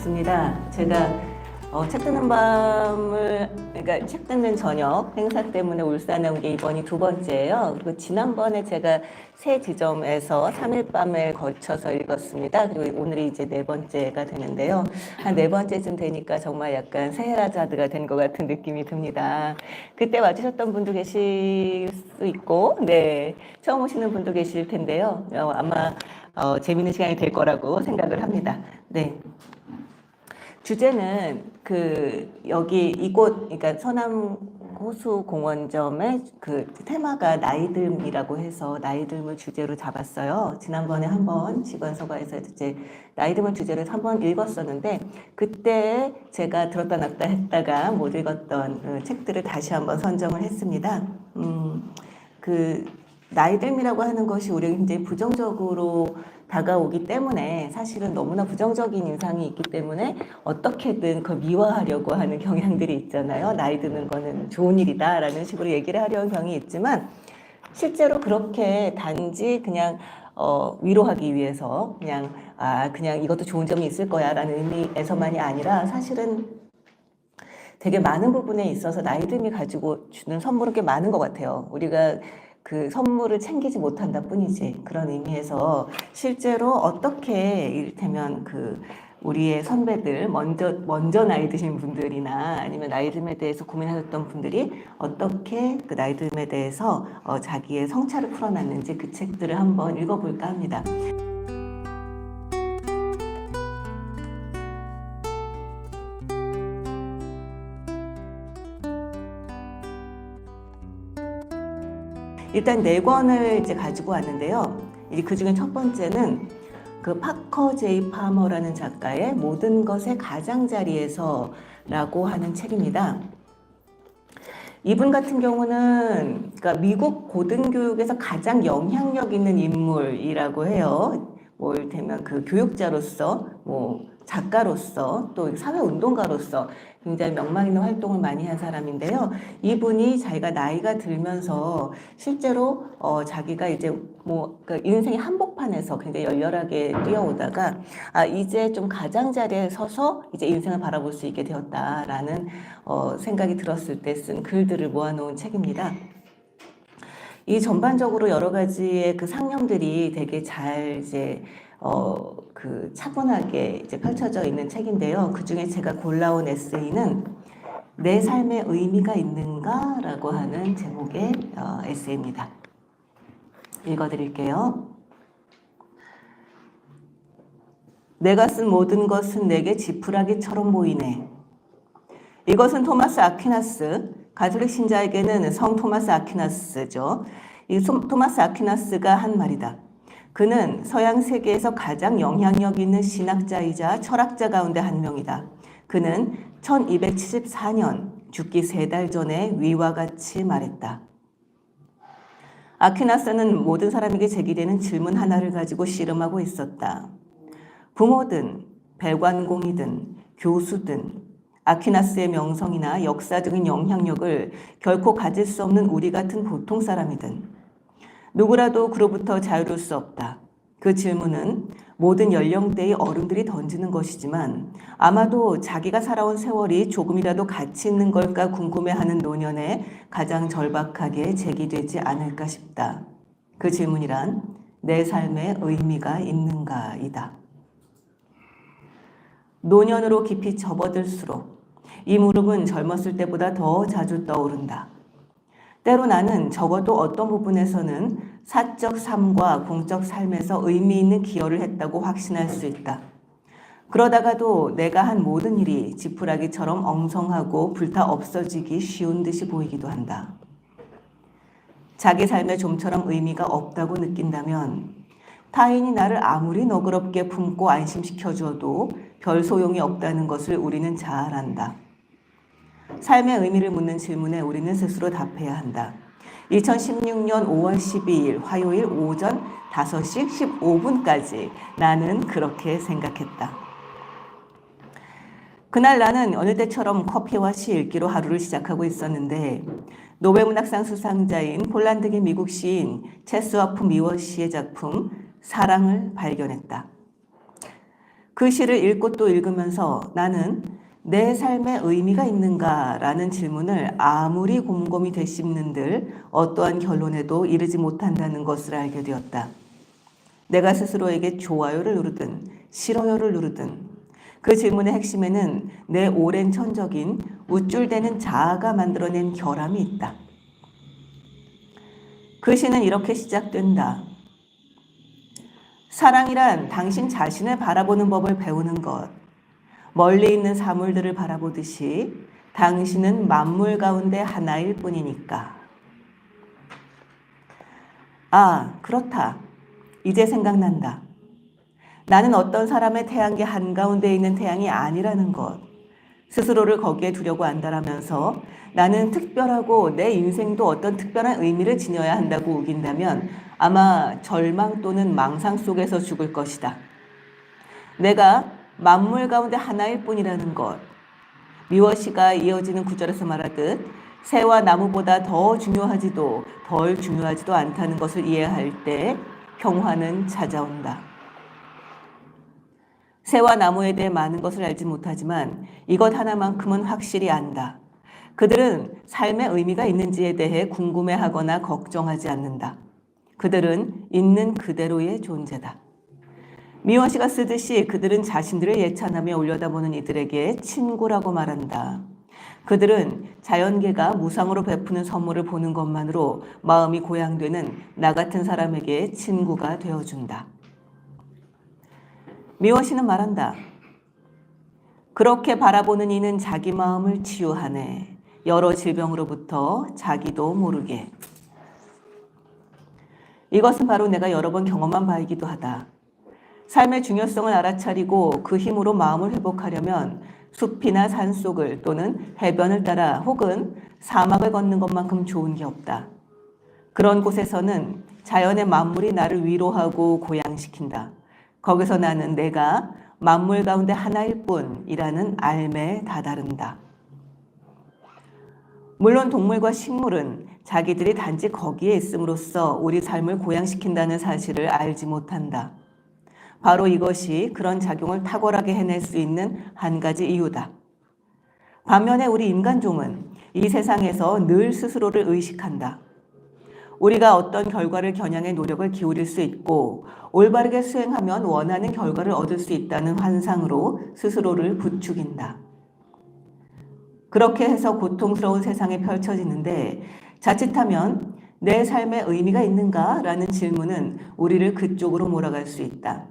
반갑습니다. 제가 책 듣는 밤을, 그러니까 책 듣는 저녁 행사 때문에 울산에 온 게 이번이 두 번째예요. 그리고 지난번에 제가 새 지점에서 3일 밤을 거쳐서 읽었습니다. 그리고 오늘이 이제 네 번째가 되는데요. 한 네 번째쯤 되니까 정말 약간 세헤라자드가 된 것 같은 느낌이 듭니다. 그때 와주셨던 분도 계실 수 있고, 네, 처음 오시는 분도 계실 텐데요. 아마 재밌는 시간이 될 거라고 생각을 합니다. 네. 주제는 여기 이곳, 그러니까 서남 호수 공원점의 그 테마가 나이듦이라고 해서 나이듦을 주제로 잡았어요. 지난번에 한번 시건서가에서 이제 나이듦을 주제로 한번 읽었었는데, 그때 제가 들었다 놨다 했다가 못 읽었던 책들을 다시 한번 선정을 했습니다. 나이듦이라고 하는 것이 우리가 굉장히 부정적으로 다가오기 때문에, 사실은 너무나 부정적인 인상이 있기 때문에 어떻게든 그걸 미화하려고 하는 경향들이 있잖아요. 나이 드는 거는 좋은 일이다 라는 식으로 얘기를 하려는 경향이 있지만, 실제로 그렇게 단지 그냥 위로하기 위해서 그냥 이것도 좋은 점이 있을 거야 라는 의미에서만이 아니라, 사실은 되게 많은 부분에 있어서 나이듦이 가지고 주는 선물은 꽤 많은 것 같아요. 우리가 그 선물을 챙기지 못한다 뿐이지. 그런 의미에서 실제로 어떻게, 이를테면 우리의 선배들, 먼저 나이 드신 분들이나 아니면 나이듦에 대해서 고민하셨던 분들이 어떻게 그 나이듦에 대해서 자기의 성찰을 풀어놨는지 그 책들을 한번 읽어볼까 합니다. 일단 네 권을 이제 가지고 왔는데요. 그 중에 첫 번째는 파커 제이 파머라는 작가의 모든 것의 가장자리에서 라고 하는 책입니다. 이분 같은 경우는 그러니까 미국 고등교육에서 가장 영향력 있는 인물이라고 해요. 이를테면 교육자로서, 작가로서, 또 사회운동가로서 굉장히 명망 있는 활동을 많이 한 사람인데요. 이분이 자기가 나이가 들면서 실제로 자기가 이제 인생의 한복판에서 굉장히 열렬하게 뛰어오다가 이제 좀 가장자리에 서서 이제 인생을 바라볼 수 있게 되었다라는 생각이 들었을 때 쓴 글들을 모아놓은 책입니다. 이 전반적으로 여러 가지의 상념들이 되게 잘 이제 차분하게 이제 펼쳐져 있는 책인데요. 그 중에 제가 골라온 에세이는 내 삶의 의미가 있는가라고 하는 제목의 에세이입니다. 읽어드릴게요. 내가 쓴 모든 것은 내게 지푸라기처럼 보이네. 이것은 토마스 아퀴나스, 가톨릭 신자에게는 성 토마스 아퀴나스죠. 이 토마스 아퀴나스가 한 말이다. 그는 서양 세계에서 가장 영향력 있는 신학자이자 철학자 가운데 한 명이다. 그는 1274년 죽기 3달 전에 위와 같이 말했다. 아퀴나스는 모든 사람에게 제기되는 질문 하나를 가지고 씨름하고 있었다. 부모든 배관공이든 교수든 아퀴나스의 명성이나 역사적인 영향력을 결코 가질 수 없는 우리 같은 보통 사람이든 누구라도 그로부터 자유로울 수 없다. 그 질문은 모든 연령대의 어른들이 던지는 것이지만 아마도 자기가 살아온 세월이 조금이라도 가치 있는 걸까 궁금해하는 노년에 가장 절박하게 제기되지 않을까 싶다. 그 질문이란 내 삶에 의미가 있는가이다. 노년으로 깊이 접어들수록 이 물음은 젊었을 때보다 더 자주 떠오른다. 때로 나는 적어도 어떤 부분에서는 사적 삶과 공적 삶에서 의미 있는 기여를 했다고 확신할 수 있다. 그러다가도 내가 한 모든 일이 지푸라기처럼 엉성하고 불타 없어지기 쉬운 듯이 보이기도 한다. 자기 삶에 좀처럼 의미가 없다고 느낀다면 타인이 나를 아무리 너그럽게 품고 안심시켜 주어도 별 소용이 없다는 것을 우리는 잘 안다. 삶의 의미를 묻는 질문에 우리는 스스로 답해야 한다. 2016년 5월 12일 화요일 오전 5시 15분까지 나는 그렇게 생각했다. 그날 나는 어느 때처럼 커피와 시 읽기로 하루를 시작하고 있었는데 노벨문학상 수상자인 폴란드계 미국 시인 체스와프 미워 씨의 작품 사랑을 발견했다. 그 시를 읽고 또 읽으면서 나는 내 삶에 의미가 있는가라는 질문을 아무리 곰곰이 되씹는들 어떠한 결론에도 이르지 못한다는 것을 알게 되었다. 내가 스스로에게 좋아요를 누르든 싫어요를 누르든 그 질문의 핵심에는 내 오랜 천적인 우쭐대는 자아가 만들어낸 결함이 있다. 그 시는 이렇게 시작된다. 사랑이란 당신 자신을 바라보는 법을 배우는 것. 멀리 있는 사물들을 바라보듯이 당신은 만물 가운데 하나일 뿐이니까. 아, 그렇다. 이제 생각난다. 나는 어떤 사람의 태양계 한가운데 있는 태양이 아니라는 것. 스스로를 거기에 두려고 한다라면서 나는 특별하고 내 인생도 어떤 특별한 의미를 지녀야 한다고 우긴다면 아마 절망 또는 망상 속에서 죽을 것이다. 내가 만물 가운데 하나일 뿐이라는 것. 미워시가 이어지는 구절에서 말하듯 새와 나무보다 더 중요하지도 덜 중요하지도 않다는 것을 이해할 때 평화는 찾아온다. 새와 나무에 대해 많은 것을 알지 못하지만 이것 하나만큼은 확실히 안다. 그들은 삶의 의미가 있는지에 대해 궁금해하거나 걱정하지 않는다. 그들은 있는 그대로의 존재다. 미워시가 쓰듯이 그들은 자신들을 예찬하며 올려다보는 이들에게 친구라고 말한다. 그들은 자연계가 무상으로 베푸는 선물을 보는 것만으로 마음이 고양되는 나 같은 사람에게 친구가 되어준다. 미워시는 말한다. 그렇게 바라보는 이는 자기 마음을 치유하네. 여러 질병으로부터 자기도 모르게. 이것은 바로 내가 여러 번 경험한 바이기도 하다. 삶의 중요성을 알아차리고 그 힘으로 마음을 회복하려면 숲이나 산속을 또는 해변을 따라 혹은 사막을 걷는 것만큼 좋은 게 없다. 그런 곳에서는 자연의 만물이 나를 위로하고 고양시킨다. 거기서 나는 내가 만물 가운데 하나일 뿐이라는 알매에 다다른다. 물론 동물과 식물은 자기들이 단지 거기에 있음으로써 우리 삶을 고양시킨다는 사실을 알지 못한다. 바로 이것이 그런 작용을 탁월하게 해낼 수 있는 한 가지 이유다. 반면에 우리 인간종은 이 세상에서 늘 스스로를 의식한다. 우리가 어떤 결과를 겨냥해 노력을 기울일 수 있고 올바르게 수행하면 원하는 결과를 얻을 수 있다는 환상으로 스스로를 부추긴다. 그렇게 해서 고통스러운 세상에 펼쳐지는데 자칫하면 내 삶에 의미가 있는가? 라는 질문은 우리를 그쪽으로 몰아갈 수 있다.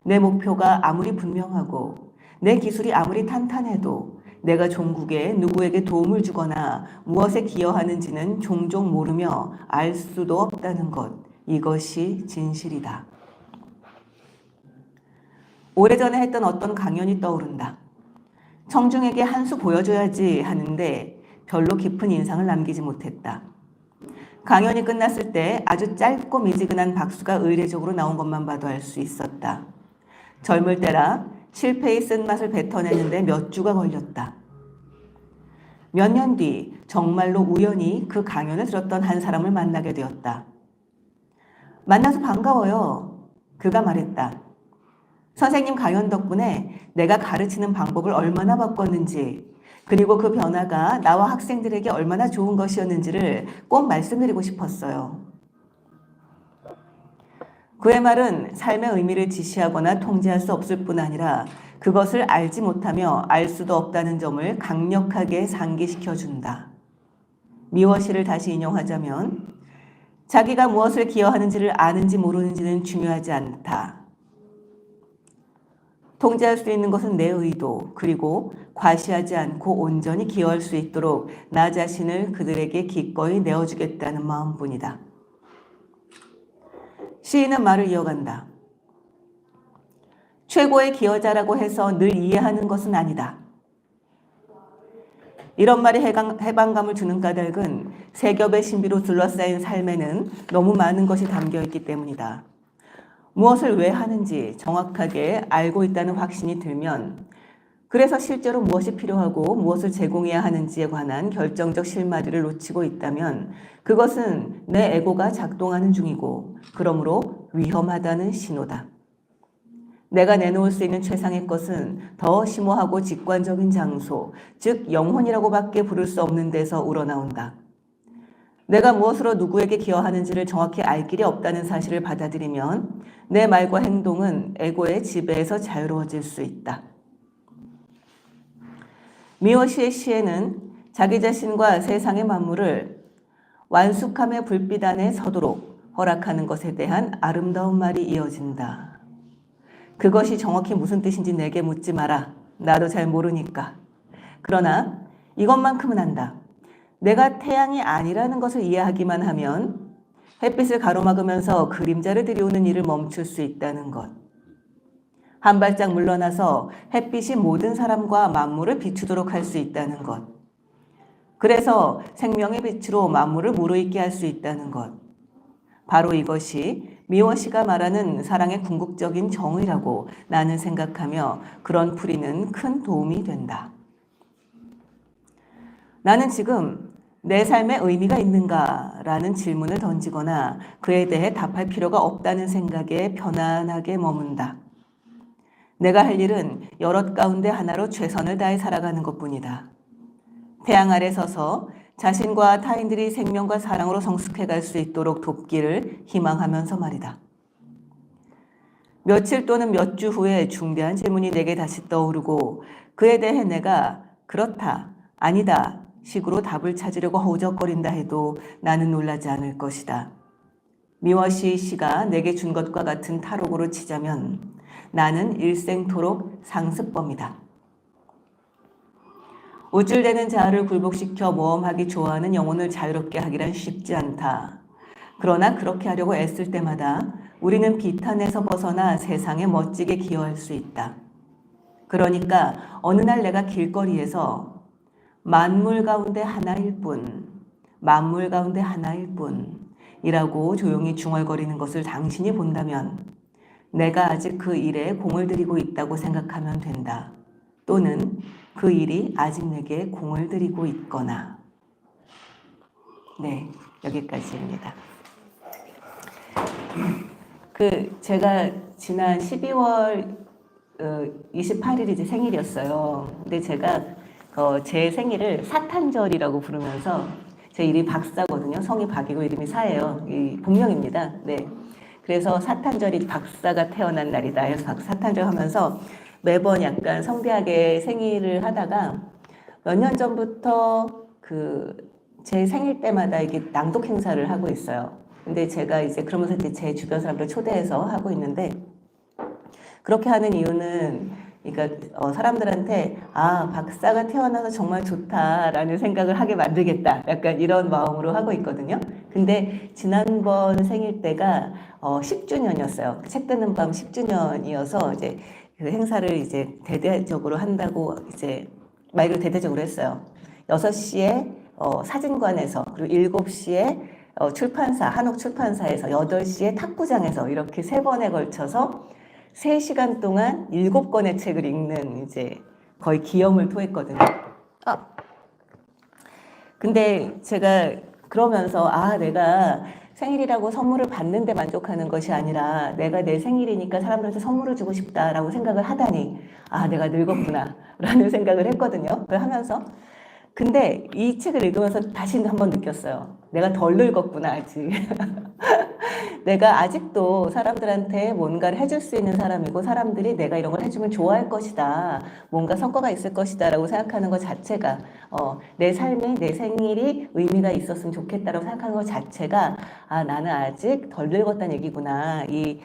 내 목표가 아무리 분명하고 내 기술이 아무리 탄탄해도 내가 종국에 누구에게 도움을 주거나 무엇에 기여하는지는 종종 모르며 알 수도 없다는 것. 이것이 진실이다. 오래전에 했던 어떤 강연이 떠오른다. 청중에게 한 수 보여줘야지 하는데 별로 깊은 인상을 남기지 못했다. 강연이 끝났을 때 아주 짧고 미지근한 박수가 의례적으로 나온 것만 봐도 알 수 있었다. 젊을 때라 실패의 쓴맛을 뱉어내는데 몇 주가 걸렸다. 몇 년 뒤 정말로 우연히 그 강연을 들었던 한 사람을 만나게 되었다. 만나서 반가워요. 그가 말했다. 선생님 강연 덕분에 내가 가르치는 방법을 얼마나 바꿨는지 그리고 그 변화가 나와 학생들에게 얼마나 좋은 것이었는지를 꼭 말씀드리고 싶었어요. 그의 말은 삶의 의미를 지시하거나 통제할 수 없을 뿐 아니라 그것을 알지 못하며 알 수도 없다는 점을 강력하게 상기시켜준다. 미워시를 다시 인용하자면 자기가 무엇을 기여하는지를 아는지 모르는지는 중요하지 않다. 통제할 수 있는 것은 내 의도 그리고 과시하지 않고 온전히 기여할 수 있도록 나 자신을 그들에게 기꺼이 내어주겠다는 마음뿐이다. 시인은 말을 이어간다. 최고의 기여자라고 해서 늘 이해하는 것은 아니다. 이런 말이 해방감을 주는 까닭은 세 겹의 신비로 둘러싸인 삶에는 너무 많은 것이 담겨있기 때문이다. 무엇을 왜 하는지 정확하게 알고 있다는 확신이 들면 그래서 실제로 무엇이 필요하고 무엇을 제공해야 하는지에 관한 결정적 실마리를 놓치고 있다면 그것은 내 에고가 작동하는 중이고 그러므로 위험하다는 신호다. 내가 내놓을 수 있는 최상의 것은 더 심오하고 직관적인 장소, 즉 영혼이라고밖에 부를 수 없는 데서 우러나온다. 내가 무엇으로 누구에게 기여하는지를 정확히 알 길이 없다는 사실을 받아들이면 내 말과 행동은 에고의 지배에서 자유로워질 수 있다. 미워시의 시에는 자기 자신과 세상의 만물을 완숙함의 불빛 안에 서도록 허락하는 것에 대한 아름다운 말이 이어진다. 그것이 정확히 무슨 뜻인지 내게 묻지 마라. 나도 잘 모르니까. 그러나 이것만큼은 안다. 내가 태양이 아니라는 것을 이해하기만 하면 햇빛을 가로막으면서 그림자를 들이우는 일을 멈출 수 있다는 것. 한 발짝 물러나서 햇빛이 모든 사람과 만물을 비추도록 할 수 있다는 것. 그래서 생명의 빛으로 만물을 무르익게 할 수 있다는 것. 바로 이것이 미워시가 말하는 사랑의 궁극적인 정의라고 나는 생각하며 그런 풀이는 큰 도움이 된다. 나는 지금 내 삶에 의미가 있는가라는 질문을 던지거나 그에 대해 답할 필요가 없다는 생각에 편안하게 머문다. 내가 할 일은 여럿 가운데 하나로 최선을 다해 살아가는 것뿐이다. 태양 아래 서서 자신과 타인들이 생명과 사랑으로 성숙해 갈 수 있도록 돕기를 희망하면서 말이다. 며칠 또는 몇 주 후에 중대한 질문이 내게 다시 떠오르고 그에 대해 내가 그렇다, 아니다 식으로 답을 찾으려고 허우적거린다 해도 나는 놀라지 않을 것이다. 미워시 씨가 내게 준 것과 같은 탈옥으로 치자면 나는 일생토록 상습범이다. 우쭐대는 자아를 굴복시켜 모험하기 좋아하는 영혼을 자유롭게 하기란 쉽지 않다. 그러나 그렇게 하려고 애쓸 때마다 우리는 비탄에서 벗어나 세상에 멋지게 기여할 수 있다. 그러니까 어느 날 내가 길거리에서 만물 가운데 하나일 뿐, 만물 가운데 하나일 뿐이라고 조용히 중얼거리는 것을 당신이 본다면 내가 아직 그 일에 공을 들이고 있다고 생각하면 된다. 또는 그 일이 아직 내게 공을 들이고 있거나. 네, 여기까지입니다. 제가 지난 12월 28일이 이제 생일이었어요. 근데 제가 제 생일을 사탄절이라고 부르면서 제 이름이 박사거든요. 성이 박이고 이름이 사예요. 이 본명입니다. 네. 그래서 사탄절이 박사가 태어난 날이다 해서 사탄절 하면서 매번 약간 성대하게 생일을 하다가 몇 년 전부터 제 생일 때마다 이게 낭독 행사를 하고 있어요. 근데 제가 이제 그러면서 이제 제 주변 사람들 초대해서 하고 있는데 그렇게 하는 이유는 그러니까 사람들한테 박사가 태어나서 정말 좋다라는 생각을 하게 만들겠다 약간 이런 마음으로 하고 있거든요. 근데 지난번 생일 때가 10주년이었어요. 책 뜨는 밤 10주년이어서 이제 그 행사를 이제 대대적으로 한다고 이제 말을 대대적으로 했어요. 6시에 사진관에서 그리고 7시에 출판사 한옥 출판사에서 8시에 탁구장에서 이렇게 3번에 걸쳐서 3시간 동안 7권의 책을 읽는 이제 거의 기염을 토했거든요. 근데 제가 그러면서 내가 생일이라고 선물을 받는데 만족하는 것이 아니라 내가 내 생일이니까 사람들한테 선물을 주고 싶다라고 생각을 하다니 내가 늙었구나 라는 생각을 했거든요. 그걸 하면서 근데 이 책을 읽으면서 다시 한번 느꼈어요. 내가 덜 늙었구나 아직. 내가 아직도 사람들한테 뭔가를 해줄 수 있는 사람이고 사람들이 내가 이런 걸 해주면 좋아할 것이다. 뭔가 성과가 있을 것이다 라고 생각하는 것 자체가 내 삶에 내 생일이 의미가 있었으면 좋겠다라고 생각하는 것 자체가 나는 아직 덜 늙었다는 얘기구나. 이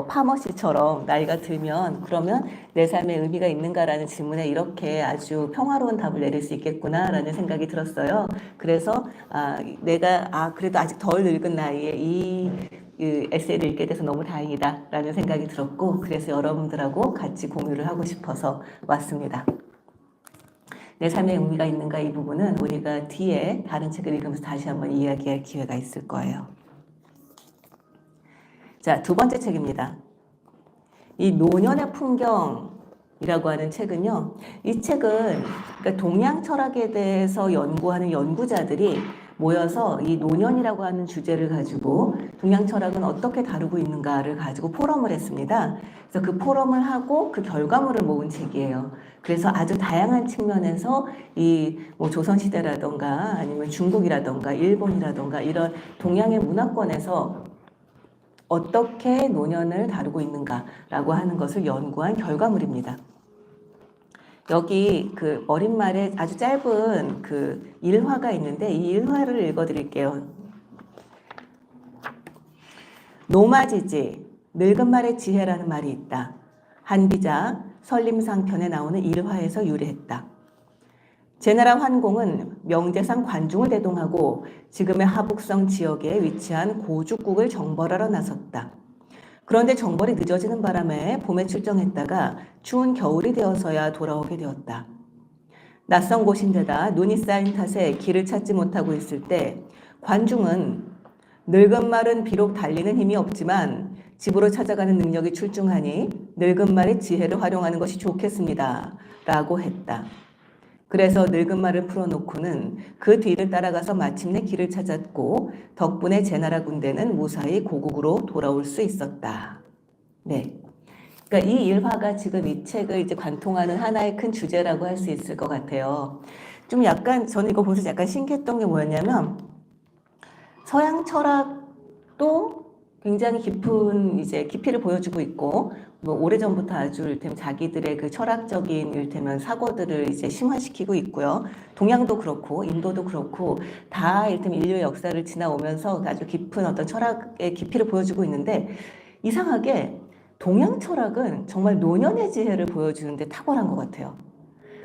파머시처럼 나이가 들면 그러면 내 삶에 의미가 있는가라는 질문에 이렇게 아주 평화로운 답을 내릴 수 있겠구나라는 생각이 들었어요. 그래서 내가 그래도 아직 덜 늙은 나이에 이 에세이를 읽게 돼서 너무 다행이다라는 생각이 들었고 그래서 여러분들하고 같이 공유를 하고 싶어서 왔습니다. 내 삶에 의미가 있는가 이 부분은 우리가 뒤에 다른 책을 읽으면서 다시 한번 이야기할 기회가 있을 거예요. 자, 2번째 책입니다. 이 노년의 풍경이라고 하는 책은요. 이 책은 그러니까 동양 철학에 대해서 연구하는 연구자들이 모여서 이 노년이라고 하는 주제를 가지고 동양 철학은 어떻게 다루고 있는가를 가지고 포럼을 했습니다. 그래서 그 포럼을 하고 그 결과물을 모은 책이에요. 그래서 아주 다양한 측면에서 이 뭐 조선시대라던가 아니면 중국이라던가 일본이라던가 이런 동양의 문화권에서 어떻게 노년을 다루고 있는가라고 하는 것을 연구한 결과물입니다. 여기 그 어린말에 아주 짧은 그 일화가 있는데 이 일화를 읽어드릴게요. 노마지지, 늙은 말의 지혜라는 말이 있다. 한비자 설림상편에 나오는 일화에서 유래했다. 제나라 환공은 명제상 관중을 대동하고 지금의 하북성 지역에 위치한 고죽국을 정벌하러 나섰다. 그런데 정벌이 늦어지는 바람에 봄에 출정했다가 추운 겨울이 되어서야 돌아오게 되었다. 낯선 곳인데다 눈이 쌓인 탓에 길을 찾지 못하고 있을 때 관중은 늙은 말은 비록 달리는 힘이 없지만 집으로 찾아가는 능력이 출중하니 늙은 말의 지혜를 활용하는 것이 좋겠습니다. 라고 했다. 그래서 늙은 말을 풀어놓고는 그 뒤를 따라가서 마침내 길을 찾았고 덕분에 제나라 군대는 무사히 고국으로 돌아올 수 있었다. 네. 그러니까 이 일화가 지금 이 책을 이제 관통하는 하나의 큰 주제라고 할 수 있을 것 같아요. 좀 약간 저는 이거 보면서 약간 신기했던 게 뭐였냐면 서양 철학도 굉장히 깊은 이제 깊이를 보여주고 있고 뭐 오래전부터 아주 이를테면 자기들의 그 철학적인 이를테면 사고들을 이제 심화시키고 있고요. 동양도 그렇고 인도도 그렇고 다 이를테면 인류의 역사를 지나오면서 아주 깊은 어떤 철학의 깊이를 보여주고 있는데 이상하게 동양 철학은 정말 노년의 지혜를 보여주는데 탁월한 것 같아요.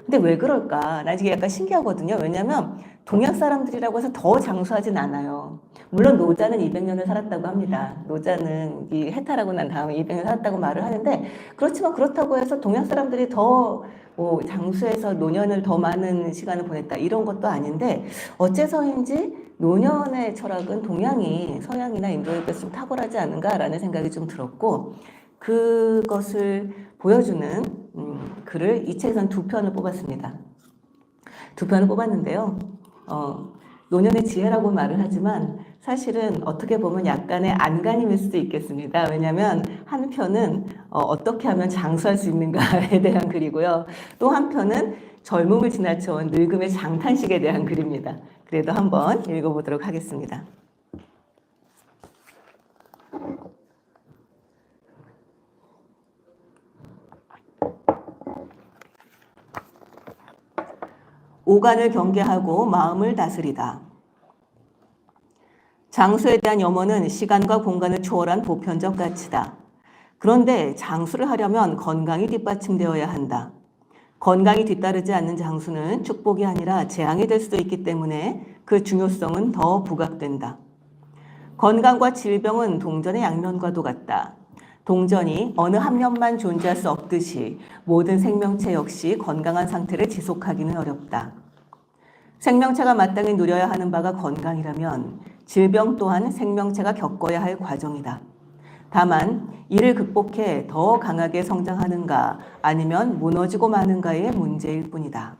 근데 왜 그럴까? 나 이게 약간 신기하거든요. 왜냐면 동양 사람들이라고 해서 더 장수하진 않아요. 물론 노자는 200년을 살았다고 합니다. 노자는 이 해탈하고 난 다음에 200년 살았다고 말을 하는데 그렇지만 그렇다고 해서 동양 사람들이 더 뭐 장수해서 노년을 더 많은 시간을 보냈다 이런 것도 아닌데 어째서인지 노년의 철학은 동양이 서양이나 인도에 비해서 좀 탁월하지 않은가라는 생각이 좀 들었고 그것을 보여주는 글을 이 책에서는 2편을 뽑았습니다. 2편을 뽑았는데요. 노년의 지혜라고 말을 하지만 사실은 어떻게 보면 약간의 안간힘일 수도 있겠습니다. 왜냐하면 한 편은 어떻게 하면 장수할 수 있는가에 대한 글이고요. 또 한 편은 젊음을 지나쳐온 늙음의 장탄식에 대한 글입니다. 그래도 한번 읽어보도록 하겠습니다. 오간을 경계하고 마음을 다스리다. 장수에 대한 염원은 시간과 공간을 초월한 보편적 가치다. 그런데 장수를 하려면 건강이 뒷받침되어야 한다. 건강이 뒤따르지 않는 장수는 축복이 아니라 재앙이 될 수도 있기 때문에 그 중요성은 더 부각된다. 건강과 질병은 동전의 양면과도 같다. 동전이 어느 한 면만 존재할 수 없듯이 모든 생명체 역시 건강한 상태를 지속하기는 어렵다. 생명체가 마땅히 누려야 하는 바가 건강이라면 질병 또한 생명체가 겪어야 할 과정이다. 다만 이를 극복해 더 강하게 성장하는가 아니면 무너지고 마는가의 문제일 뿐이다.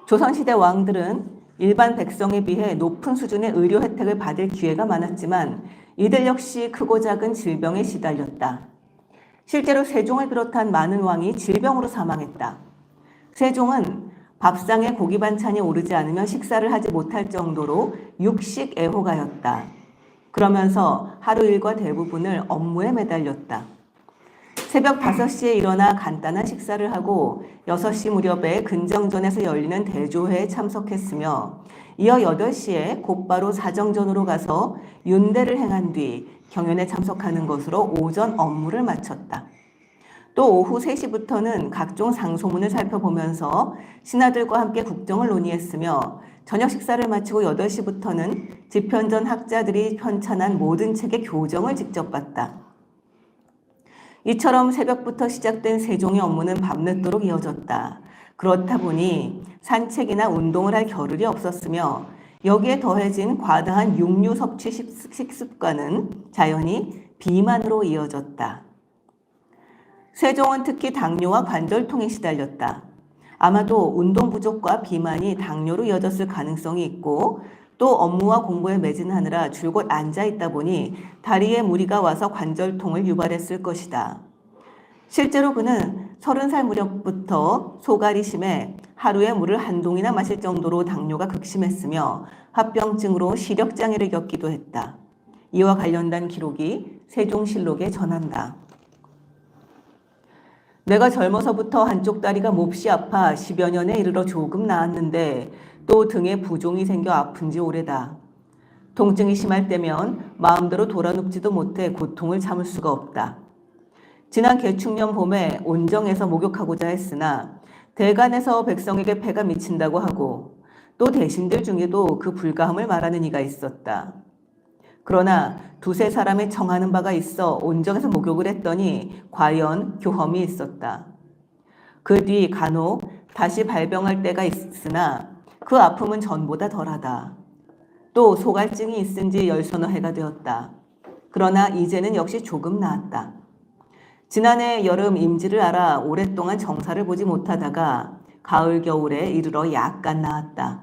조선시대 왕들은 일반 백성에 비해 높은 수준의 의료 혜택을 받을 기회가 많았지만 이들 역시 크고 작은 질병에 시달렸다. 실제로 세종을 비롯한 많은 왕이 질병으로 사망했다. 세종은 밥상에 고기 반찬이 오르지 않으면 식사를 하지 못할 정도로 육식 애호가였다. 그러면서 하루 일과 대부분을 업무에 매달렸다. 새벽 5시에 일어나 간단한 식사를 하고 6시 무렵에 근정전에서 열리는 대조회에 참석했으며 이어 8시에 곧바로 사정전으로 가서 윤대를 행한 뒤 경연에 참석하는 것으로 오전 업무를 마쳤다. 또 오후 3시부터는 각종 상소문을 살펴보면서 신하들과 함께 국정을 논의했으며 저녁 식사를 마치고 8시부터는 집현전 학자들이 편찬한 모든 책의 교정을 직접 봤다. 이처럼 새벽부터 시작된 세종의 업무는 밤늦도록 이어졌다. 그렇다 보니 산책이나 운동을 할 겨를이 없었으며 여기에 더해진 과다한 육류 섭취 식습관은 자연히 비만으로 이어졌다. 세종은 특히 당뇨와 관절통에 시달렸다. 아마도 운동 부족과 비만이 당뇨로 이어졌을 가능성이 있고 또 업무와 공부에 매진하느라 줄곧 앉아 있다 보니 다리에 무리가 와서 관절통을 유발했을 것이다. 실제로 그는 30살 무렵부터 소갈이 심해 하루에 물을 한 동이나 마실 정도로 당뇨가 극심했으며 합병증으로 시력장애를 겪기도 했다. 이와 관련된 기록이 세종실록에 전한다. 내가 젊어서부터 한쪽 다리가 몹시 아파 10여 년에 이르러 조금 나았는데 또 등에 부종이 생겨 아픈 지 오래다. 통증이 심할 때면 마음대로 돌아눕지도 못해 고통을 참을 수가 없다. 지난 개축년 봄에 온정에서 목욕하고자 했으나 대간에서 백성에게 폐가 미친다고 하고 또 대신들 중에도 그 불가함을 말하는 이가 있었다. 그러나 두세 사람이 청하는 바가 있어 온정에서 목욕을 했더니 과연 교험이 있었다. 그 뒤 간혹 다시 발병할 때가 있으나 그 아픔은 전보다 덜하다. 또 소갈증이 있은 지 10서너 해가 되었다. 그러나 이제는 역시 조금 나았다. 지난해 여름 임지를 앓아 오랫동안 정사를 보지 못하다가 가을 겨울에 이르러 약간 나았다.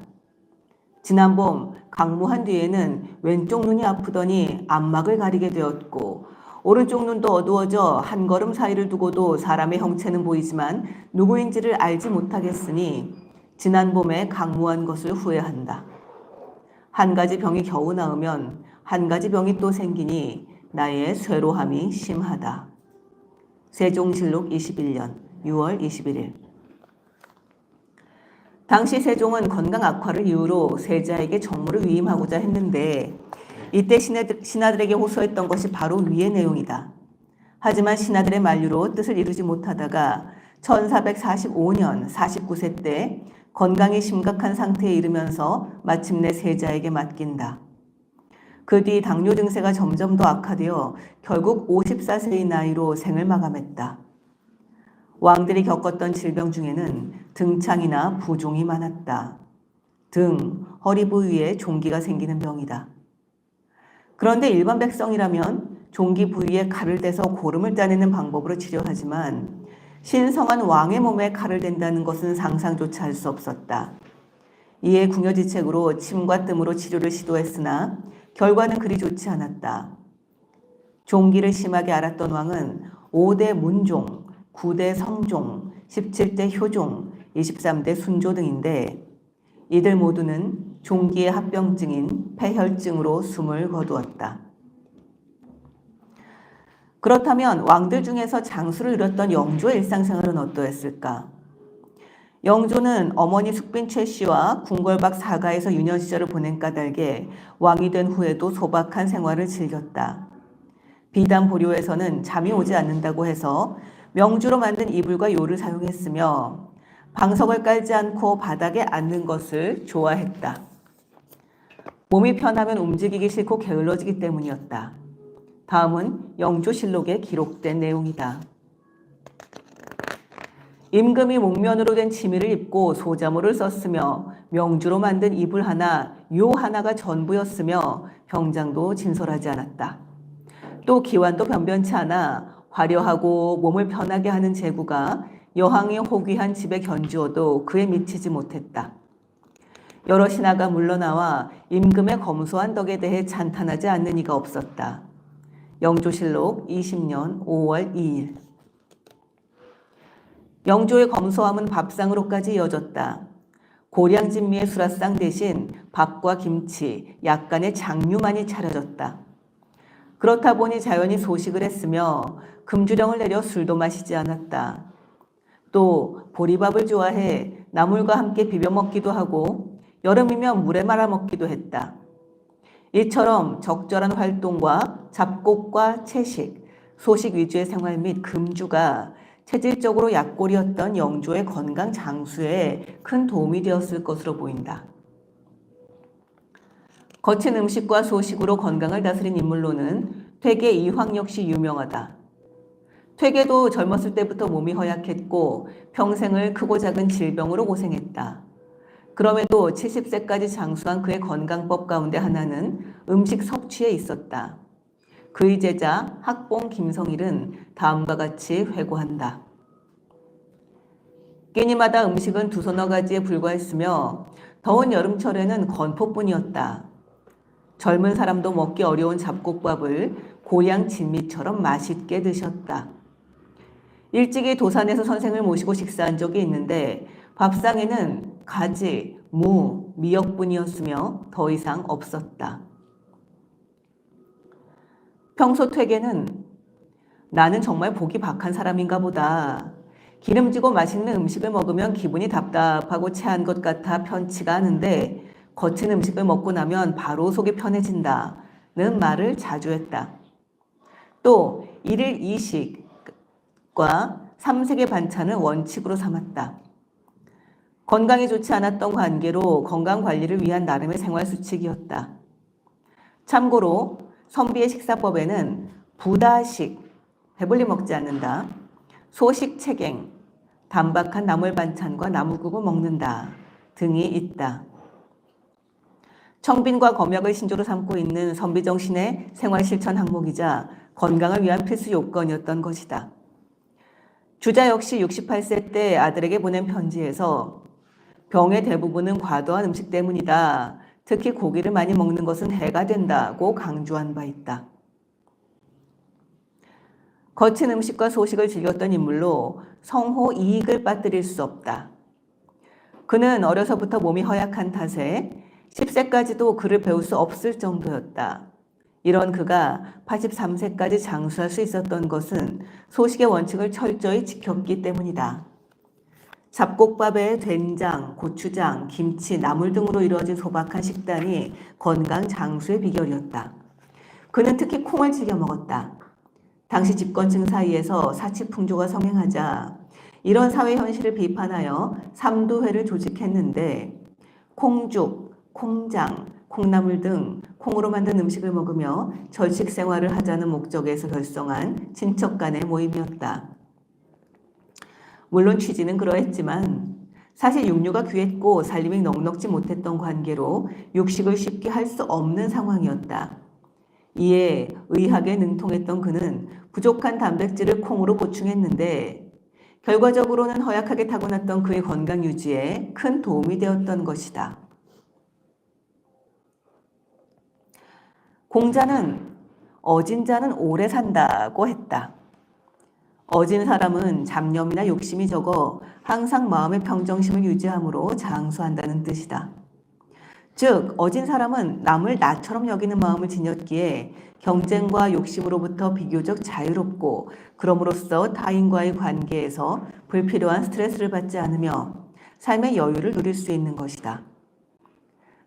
지난 봄 강무한 뒤에는 왼쪽 눈이 아프더니 안막을 가리게 되었고 오른쪽 눈도 어두워져 한 걸음 사이를 두고도 사람의 형체는 보이지만 누구인지를 알지 못하겠으니 지난 봄에 강무한 것을 후회한다. 한 가지 병이 겨우 나으면 한 가지 병이 또 생기니 나의 쇠로함이 심하다. 세종실록 21년 6월 21일. 당시 세종은 건강 악화를 이유로 세자에게 정무를 위임하고자 했는데 이때 신하들에게 호소했던 것이 바로 위의 내용이다. 하지만 신하들의 만류로 뜻을 이루지 못하다가 1445년 49세 때 건강이 심각한 상태에 이르면서 마침내 세자에게 맡긴다. 그 뒤 당뇨 증세가 점점 더 악화되어 결국 54세의 나이로 생을 마감했다. 왕들이 겪었던 질병 중에는 등창이나 부종이 많았다. 등, 허리 부위에 종기가 생기는 병이다. 그런데 일반 백성이라면 종기 부위에 칼을 대서 고름을 따내는 방법으로 치료하지만 신성한 왕의 몸에 칼을 댄다는 것은 상상조차 할 수 없었다. 이에 궁여지책으로 침과 뜸으로 치료를 시도했으나 결과는 그리 좋지 않았다. 종기를 심하게 앓았던 왕은 5대 문종, 9대 성종, 17대 효종, 23대 순조 등인데 이들 모두는 종기의 합병증인 폐혈증으로 숨을 거두었다. 그렇다면 왕들 중에서 장수를 이뤘던 영조의 일상생활은 어떠했을까? 영조는 어머니 숙빈 최씨와 궁궐밖 사가에서 유년 시절을 보낸 까닭에 왕이 된 후에도 소박한 생활을 즐겼다. 비단 보료에서는 잠이 오지 않는다고 해서 명주로 만든 이불과 요를 사용했으며 방석을 깔지 않고 바닥에 앉는 것을 좋아했다. 몸이 편하면 움직이기 싫고 게을러지기 때문이었다. 다음은 영조실록에 기록된 내용이다. 임금이 목면으로 된 치미를 입고 소자모를 썼으며 명주로 만든 이불 하나, 요 하나가 전부였으며 병장도 진솔하지 않았다. 또 기완도 변변치 않아 화려하고 몸을 편하게 하는 제구가 여왕이 호귀한 집에 견주어도 그에 미치지 못했다. 여러 신하가 물러나와 임금의 검소한 덕에 대해 찬탄하지 않는 이가 없었다. 영조실록 20년 5월 2일. 영조의 검소함은 밥상으로까지 이어졌다. 고량진미의 수라상 대신 밥과 김치, 약간의 장류만이 차려졌다. 그렇다 보니 자연히 소식을 했으며 금주령을 내려 술도 마시지 않았다. 또 보리밥을 좋아해 나물과 함께 비벼 먹기도 하고 여름이면 물에 말아 먹기도 했다. 이처럼 적절한 활동과 잡곡과 채식, 소식 위주의 생활 및 금주가 체질적으로 약골이었던 영조의 건강 장수에 큰 도움이 되었을 것으로 보인다. 거친 음식과 소식으로 건강을 다스린 인물로는 퇴계 이황 역시 유명하다. 퇴계도 젊었을 때부터 몸이 허약했고 평생을 크고 작은 질병으로 고생했다. 그럼에도 70세까지 장수한 그의 건강법 가운데 하나는 음식 섭취에 있었다. 그의 제자 학봉 김성일은 다음과 같이 회고한다. 끼니마다 음식은 두서너 가지에 불과했으며 더운 여름철에는 건포뿐이었다. 젊은 사람도 먹기 어려운 잡곡밥을 고향 진미처럼 맛있게 드셨다. 일찍이 도산에서 선생을 모시고 식사한 적이 있는데 밥상에는 가지, 무, 미역뿐이었으며 더 이상 없었다. 평소 퇴계는 나는 정말 복이 박한 사람인가 보다. 기름지고 맛있는 음식을 먹으면 기분이 답답하고 체한 것 같아 편치가 않은데 거친 음식을 먹고 나면 바로 속이 편해진다는 말을 자주 했다. 또 일일 이식과 삼색의 반찬을 원칙으로 삼았다. 건강이 좋지 않았던 관계로 건강관리를 위한 나름의 생활수칙이었다. 참고로 선비의 식사법에는 부다식, 배불리 먹지 않는다, 소식체갱, 단박한 나물 반찬과 나무국을 먹는다 등이 있다. 청빈과 검약을 신조로 삼고 있는 선비정신의 생활실천 항목이자 건강을 위한 필수 요건이었던 것이다. 주자 역시 68세 때 아들에게 보낸 편지에서 병의 대부분은 과도한 음식 때문이다. 특히 고기를 많이 먹는 것은 해가 된다고 강조한 바 있다. 거친 음식과 소식을 즐겼던 인물로 성호 이익을 빠뜨릴 수 없다. 그는 어려서부터 몸이 허약한 탓에 10세까지도 글을 배울 수 없을 정도였다. 이런 그가 83세까지 장수할 수 있었던 것은 소식의 원칙을 철저히 지켰기 때문이다. 잡곡밥에 된장, 고추장, 김치, 나물 등으로 이루어진 소박한 식단이 건강 장수의 비결이었다. 그는 특히 콩을 즐겨 먹었다. 당시 집권층 사이에서 사치풍조가 성행하자 이런 사회 현실을 비판하여 삼두회를 조직했는데 콩죽, 콩장, 콩나물 등 콩으로 만든 음식을 먹으며 절식 생활을 하자는 목적에서 결성한 친척 간의 모임이었다. 물론 취지는 그러했지만 사실 육류가 귀했고 살림이 넉넉지 못했던 관계로 육식을 쉽게 할 수 없는 상황이었다. 이에 의학에 능통했던 그는 부족한 단백질을 콩으로 보충했는데 결과적으로는 허약하게 타고났던 그의 건강 유지에 큰 도움이 되었던 것이다. 공자는 어진 자는 오래 산다고 했다. 어진 사람은 잡념이나 욕심이 적어 항상 마음의 평정심을 유지함으로 장수한다는 뜻이다. 즉, 어진 사람은 남을 나처럼 여기는 마음을 지녔기에 경쟁과 욕심으로부터 비교적 자유롭고 그럼으로써 타인과의 관계에서 불필요한 스트레스를 받지 않으며 삶의 여유를 누릴 수 있는 것이다.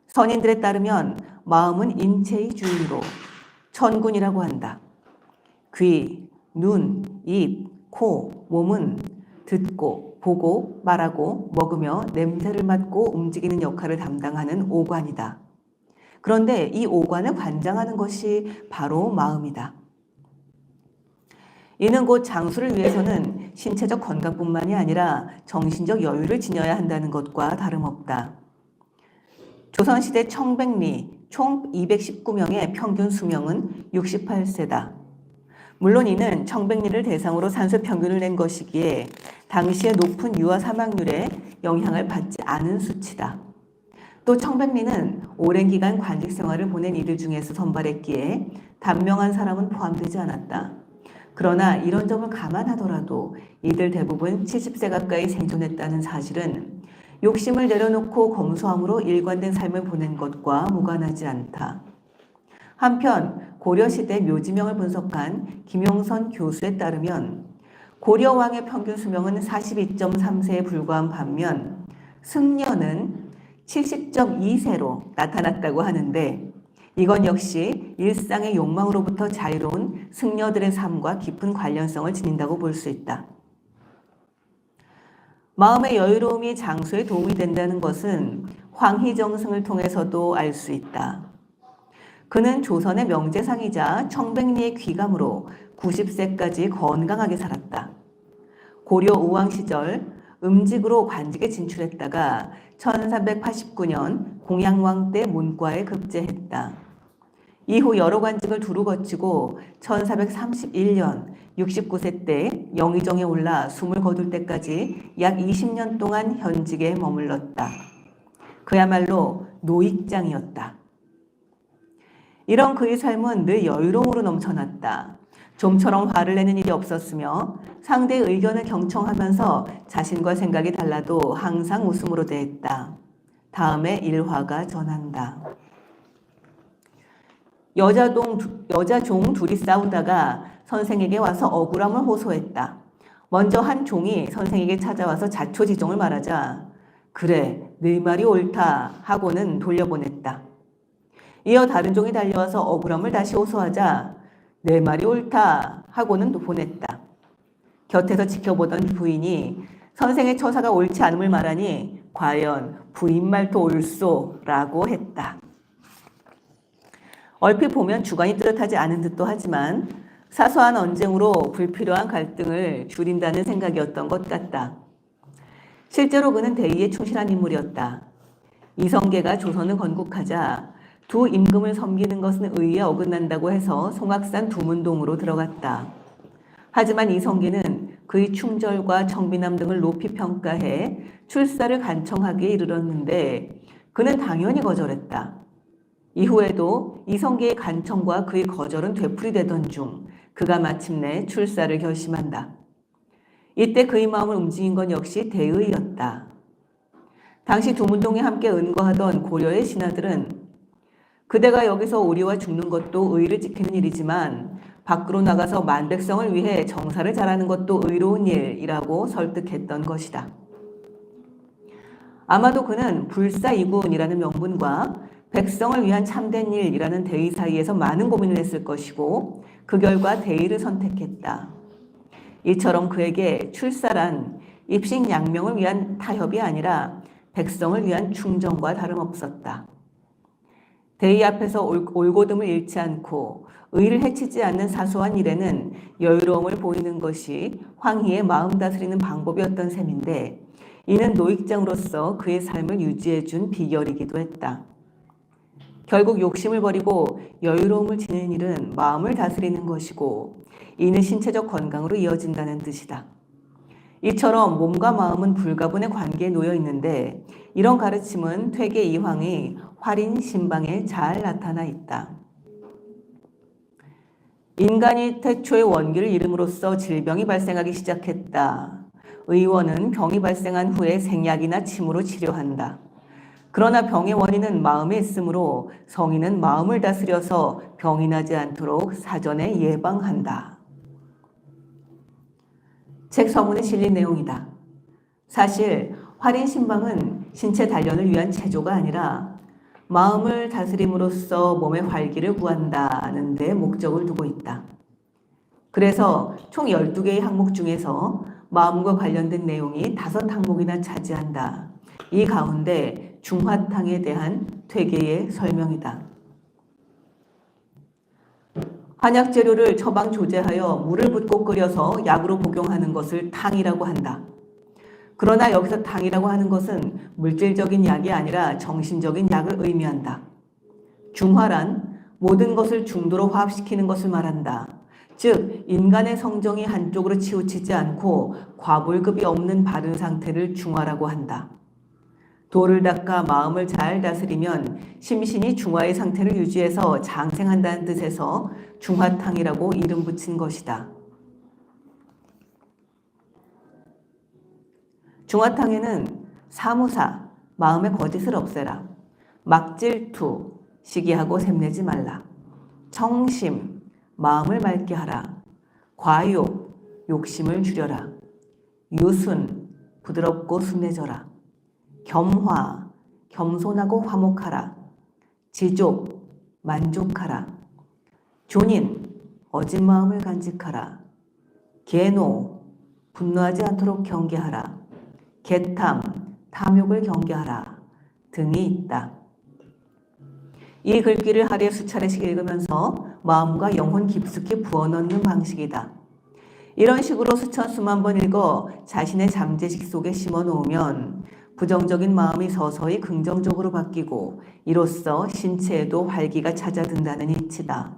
선인들에 따르면 마음은 인체의 주인으로 천군이라고 한다. 귀, 눈, 입, 코, 몸은 듣고, 보고, 말하고, 먹으며 냄새를 맡고 움직이는 역할을 담당하는 오관이다. 그런데 이 오관을 관장하는 것이 바로 마음이다. 이는 곧 장수를 위해서는 신체적 건강뿐만이 아니라 정신적 여유를 지녀야 한다는 것과 다름없다. 조선시대 청백리 총 219명의 평균 수명은 68세다. 물론 이는 청백리를 대상으로 산수 평균을 낸 것이기에 당시의 높은 유아 사망률에 영향을 받지 않은 수치다. 또 청백리는 오랜 기간 관직 생활을 보낸 이들 중에서 선발했기에 단명한 사람은 포함되지 않았다. 그러나 이런 점을 감안하더라도 이들 대부분 70세 가까이 생존했다는 사실은 욕심을 내려놓고 검소함으로 일관된 삶을 보낸 것과 무관하지 않다. 한편 고려시대 묘지명을 분석한 김용선 교수에 따르면 고려왕의 평균 수명은 42.3세에 불과한 반면 승려는 70.2세로 나타났다고 하는데 이건 역시 일상의 욕망으로부터 자유로운 승려들의 삶과 깊은 관련성을 지닌다고 볼 수 있다. 마음의 여유로움이 장수에 도움이 된다는 것은 황희정승을 통해서도 알 수 있다. 그는 조선의 명재상이자 청백리의 귀감으로 90세까지 건강하게 살았다. 고려 우왕 시절 음직으로 관직에 진출했다가 1389년 공양왕 때 문과에 급제했다. 이후 여러 관직을 두루 거치고 1431년 69세 때 영의정에 올라 숨을 거둘 때까지 약 20년 동안 현직에 머물렀다. 그야말로 노익장이었다. 이런 그의 삶은 늘 여유로움으로 넘쳐났다. 좀처럼 화를 내는 일이 없었으며 상대의 의견을 경청하면서 자신과 생각이 달라도 항상 웃음으로 대했다. 다음에 일화가 전한다. 여자 종 둘이 싸우다가 선생에게 와서 억울함을 호소했다. 먼저 한 종이 선생에게 찾아와서 자초지종을 말하자 그래, 네 말이 옳다 하고는 돌려보냈다. 이어 다른 종이 달려와서 억울함을 다시 호소하자 내 말이 옳다 하고는 또 보냈다. 곁에서 지켜보던 부인이 선생의 처사가 옳지 않음을 말하니 과연 부인 말도 옳소라고 했다. 얼핏 보면 주관이 뚜렷하지 않은 듯도 하지만 사소한 언쟁으로 불필요한 갈등을 줄인다는 생각이었던 것 같다. 실제로 그는 대의에 충실한 인물이었다. 이성계가 조선을 건국하자 두 임금을 섬기는 것은 의에 어긋난다고 해서 송악산 두문동으로 들어갔다. 하지만 이성계는 그의 충절과 청빈함 등을 높이 평가해 출사를 간청하기에 이르렀는데 그는 당연히 거절했다. 이후에도 이성계의 간청과 그의 거절은 되풀이되던 중 그가 마침내 출사를 결심한다. 이때 그의 마음을 움직인 건 역시 대의였다. 당시 두문동에 함께 은거하던 고려의 신하들은 그대가 여기서 우리와 죽는 것도 의를 지키는 일이지만 밖으로 나가서 만백성을 위해 정사를 잘하는 것도 의로운 일이라고 설득했던 것이다. 아마도 그는 불사이군이라는 명분과 백성을 위한 참된 일이라는 대의 사이에서 많은 고민을 했을 것이고 그 결과 대의를 선택했다. 이처럼 그에게 출사란 입신양명을 위한 타협이 아니라 백성을 위한 충정과 다름없었다. 대의 앞에서 올곧음을 잃지 않고 의를 해치지 않는 사소한 일에는 여유로움을 보이는 것이 황희의 마음 다스리는 방법이었던 셈인데 이는 노익장으로서 그의 삶을 유지해준 비결이기도 했다. 결국 욕심을 버리고 여유로움을 지니는 일은 마음을 다스리는 것이고 이는 신체적 건강으로 이어진다는 뜻이다. 이처럼 몸과 마음은 불가분의 관계에 놓여 있는데 이런 가르침은 퇴계 이황의 활인 신방에 잘 나타나 있다. 인간이 태초의 원기를 잃음으로써 질병이 발생하기 시작했다. 의원은 병이 발생한 후에 생약이나 침으로 치료한다. 그러나 병의 원인은 마음에 있으므로 성인은 마음을 다스려서 병이 나지 않도록 사전에 예방한다. 책 서문에 실린 내용이다. 사실 활인신방은 신체 단련을 위한 체조가 아니라 마음을 다스림으로써 몸의 활기를 구한다는 데 목적을 두고 있다. 그래서 총 12개의 항목 중에서 마음과 관련된 내용이 5항목이나 차지한다. 이 가운데 중화탕에 대한 퇴계의 설명이다. 한약 재료를 처방 조제하여 물을 붓고 끓여서 약으로 복용하는 것을 탕이라고 한다. 그러나 여기서 탕이라고 하는 것은 물질적인 약이 아니라 정신적인 약을 의미한다. 중화란 모든 것을 중도로 화합시키는 것을 말한다. 즉 인간의 성정이 한쪽으로 치우치지 않고 과불급이 없는 바른 상태를 중화라고 한다. 도를 닦아 마음을 잘 다스리면 심신이 중화의 상태를 유지해서 장생한다는 뜻에서 중화탕이라고 이름 붙인 것이다. 중화탕에는 사무사, 마음의 거짓을 없애라. 막질투, 시기하고 샘내지 말라. 청심, 마음을 맑게 하라. 과욕, 욕심을 줄여라. 유순, 부드럽고 순해져라. 겸화, 겸손하고 화목하라. 지족, 만족하라. 존인, 어진 마음을 간직하라. 계노, 분노하지 않도록 경계하라. 개탐, 탐욕을 경계하라 등이 있다. 이 글귀를 하루에 수차례씩 읽으면서 마음과 영혼 깊숙이 부어넣는 방식이다. 이런 식으로 수천 수만 번 읽어 자신의 잠재식 속에 심어놓으면 부정적인 마음이 서서히 긍정적으로 바뀌고 이로써 신체에도 활기가 찾아든다는 이치다.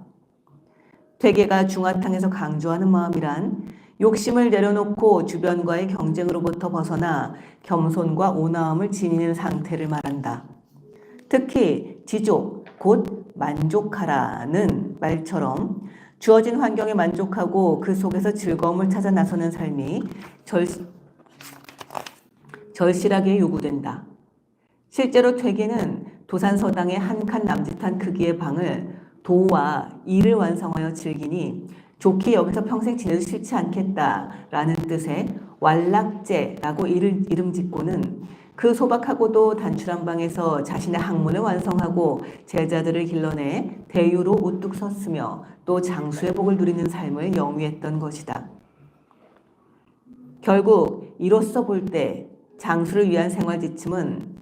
퇴계가 중화탕에서 강조하는 마음이란 욕심을 내려놓고 주변과의 경쟁으로부터 벗어나 겸손과 온화함을 지니는 상태를 말한다. 특히 지족, 곧 만족하라는 말처럼 주어진 환경에 만족하고 그 속에서 즐거움을 찾아 나서는 삶이 절실하게 요구된다. 실제로 퇴계는 도산서당의 한 칸 남짓한 크기의 방을 도와 일을 완성하여 즐기니 좋게 여기서 평생 지내도 싫지 않겠다라는 뜻의 왈락제라고 이름 짓고는 그 소박하고도 단출한 방에서 자신의 학문을 완성하고 제자들을 길러내 대유로 우뚝 섰으며 또 장수의 복을 누리는 삶을 영위했던 것이다. 결국 이로써 볼 때 장수를 위한 생활 지침은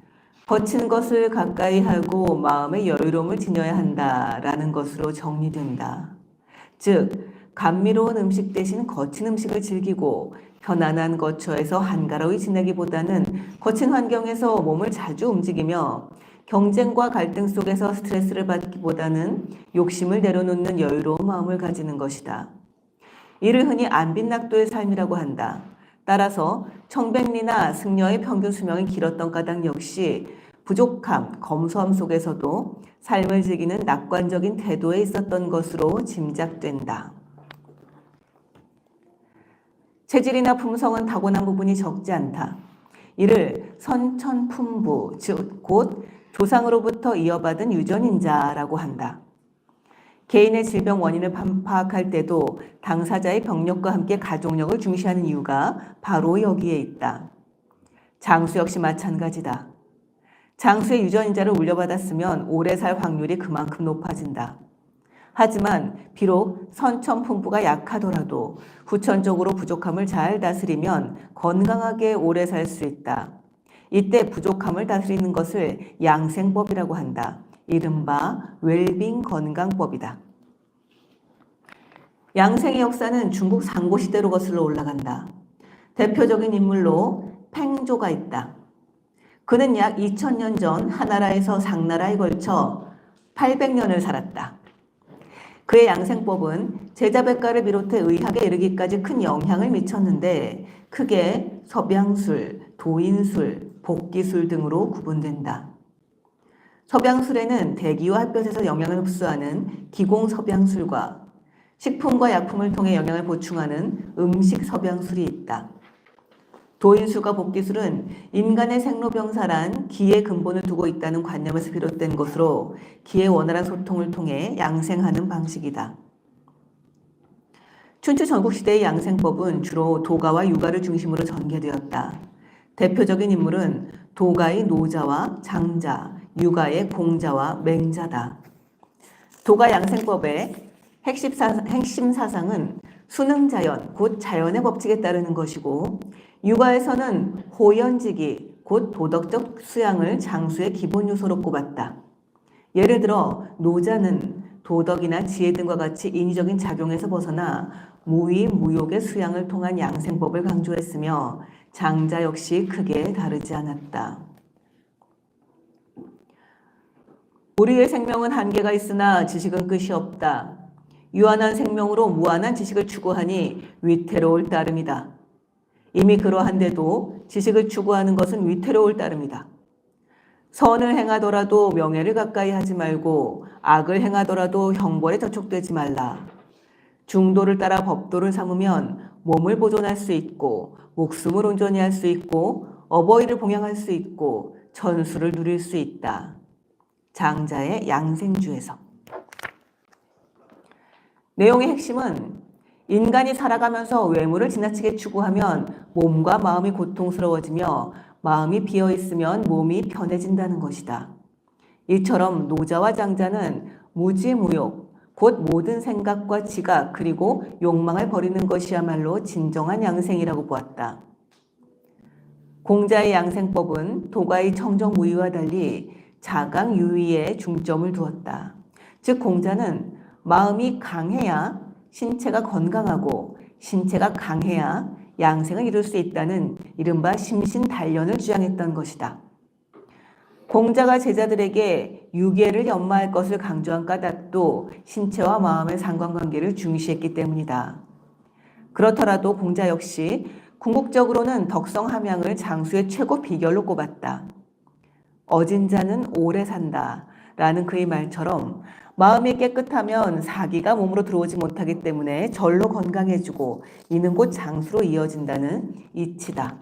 거친 것을 가까이 하고 마음의 여유로움을 지녀야 한다라는 것으로 정리된다. 즉 감미로운 음식 대신 거친 음식을 즐기고 편안한 거처에서 한가로이 지내기보다는 거친 환경에서 몸을 자주 움직이며 경쟁과 갈등 속에서 스트레스를 받기보다는 욕심을 내려놓는 여유로운 마음을 가지는 것이다. 이를 흔히 안빈낙도의 삶이라고 한다. 따라서 청백리나 승려의 평균 수명이 길었던 까닭 역시 부족함, 검소함 속에서도 삶을 즐기는 낙관적인 태도에 있었던 것으로 짐작된다. 체질이나 품성은 타고난 부분이 적지 않다. 이를 선천품부, 즉 곧 조상으로부터 이어받은 유전인자라고 한다. 개인의 질병 원인을 파악할 때도 당사자의 병력과 함께 가족력을 중시하는 이유가 바로 여기에 있다. 장수 역시 마찬가지다. 장수의 유전인자를 물려받았으면 오래 살 확률이 그만큼 높아진다. 하지만 비록 선천품부가 약하더라도 후천적으로 부족함을 잘 다스리면 건강하게 오래 살 수 있다. 이때 부족함을 다스리는 것을 양생법이라고 한다. 이른바 웰빙 건강법이다. 양생의 역사는 중국 상고시대로 거슬러 올라간다. 대표적인 인물로 팽조가 있다. 그는 약 2000년 전 하나라에서 상나라에 걸쳐 800년을 살았다. 그의 양생법은 제자백가를 비롯해 의학에 이르기까지 큰 영향을 미쳤는데 크게 석양술, 도인술, 복기술 등으로 구분된다. 석양술에는 대기와 햇볕에서 영양을 흡수하는 기공석양술과 식품과 약품을 통해 영양을 보충하는 음식석양술이 있다. 도인술과 복기술은 인간의 생로병사란 기의 근본을 두고 있다는 관념에서 비롯된 것으로 기의 원활한 소통을 통해 양생하는 방식이다. 춘추 전국시대의 양생법은 주로 도가와 유가를 중심으로 전개되었다. 대표적인 인물은 도가의 노자와 장자, 유가의 공자와 맹자다. 도가 양생법의 핵심 사상은 수능자연, 곧 자연의 법칙에 따르는 것이고 유가에서는 호연지기, 곧 도덕적 수양을 장수의 기본 요소로 꼽았다. 예를 들어 노자는 도덕이나 지혜 등과 같이 인위적인 작용에서 벗어나 무의, 무욕의 수양을 통한 양생법을 강조했으며 장자 역시 크게 다르지 않았다. 우리의 생명은 한계가 있으나 지식은 끝이 없다. 유한한 생명으로 무한한 지식을 추구하니 위태로울 따름이다. 이미 그러한데도 지식을 추구하는 것은 위태로울 따름이다. 선을 행하더라도 명예를 가까이 하지 말고 악을 행하더라도 형벌에 저촉되지 말라. 중도를 따라 법도를 삼으면 몸을 보존할 수 있고 목숨을 온전히 할 수 있고 어버이를 봉양할 수 있고 천수를 누릴 수 있다. 장자의 양생주에서. 내용의 핵심은 인간이 살아가면서 외모를 지나치게 추구하면 몸과 마음이 고통스러워지며 마음이 비어있으면 몸이 편해진다는 것이다. 이처럼 노자와 장자는 무지무욕, 곧 모든 생각과 지각 그리고 욕망을 버리는 것이야말로 진정한 양생이라고 보았다. 공자의 양생법은 도가의 청정무의와 달리 자강유의에 중점을 두었다. 즉 공자는 마음이 강해야 신체가 건강하고 신체가 강해야 양생을 이룰 수 있다는 이른바 심신단련을 주장했던 것이다. 공자가 제자들에게 유계를 연마할 것을 강조한 까닭도 신체와 마음의 상관관계를 중시했기 때문이다. 그렇더라도 공자 역시 궁극적으로는 덕성 함양을 장수의 최고 비결로 꼽았다. 어진 자는 오래 산다 라는 그의 말처럼 마음이 깨끗하면 사기가 몸으로 들어오지 못하기 때문에 절로 건강해지고 이는 곧 장수로 이어진다는 이치다.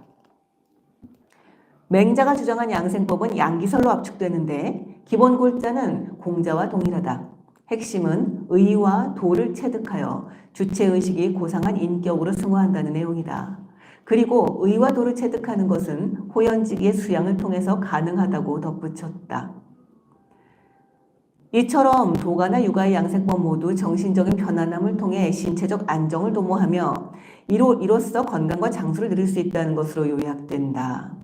맹자가 주장한 양생법은 양기설로 압축되는데 기본 골자는 공자와 동일하다. 핵심은 의와 도를 체득하여 주체의식이 고상한 인격으로 승화한다는 내용이다. 그리고 의와 도를 체득하는 것은 호연지기의 수양을 통해서 가능하다고 덧붙였다. 이처럼 도가나 육아의 양생법 모두 정신적인 편안함을 통해 신체적 안정을 도모하며 이로써 건강과 장수를 누릴 수 있다는 것으로 요약된다.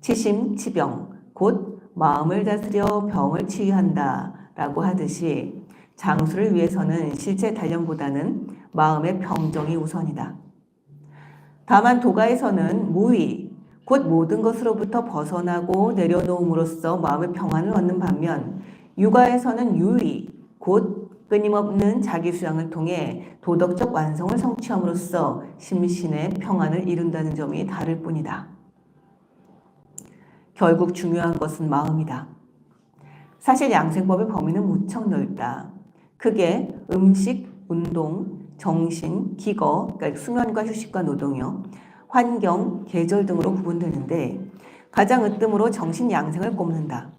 치심치병, 곧 마음을 다스려 병을 치유한다 라고 하듯이 장수를 위해서는 실제 단련보다는 마음의 평정이 우선이다. 다만 도가에서는 무위, 곧 모든 것으로부터 벗어나고 내려놓음으로써 마음의 평안을 얻는 반면 육아에서는 유위, 곧 끊임없는 자기 수양을 통해 도덕적 완성을 성취함으로써 심신의 평안을 이룬다는 점이 다를 뿐이다. 결국 중요한 것은 마음이다. 사실 양생법의 범위는 무척 넓다. 크게 음식, 운동, 정신, 기거, 그러니까 수면과 휴식과 노동요, 환경, 계절 등으로 구분되는데 가장 으뜸으로 정신 양생을 꼽는다.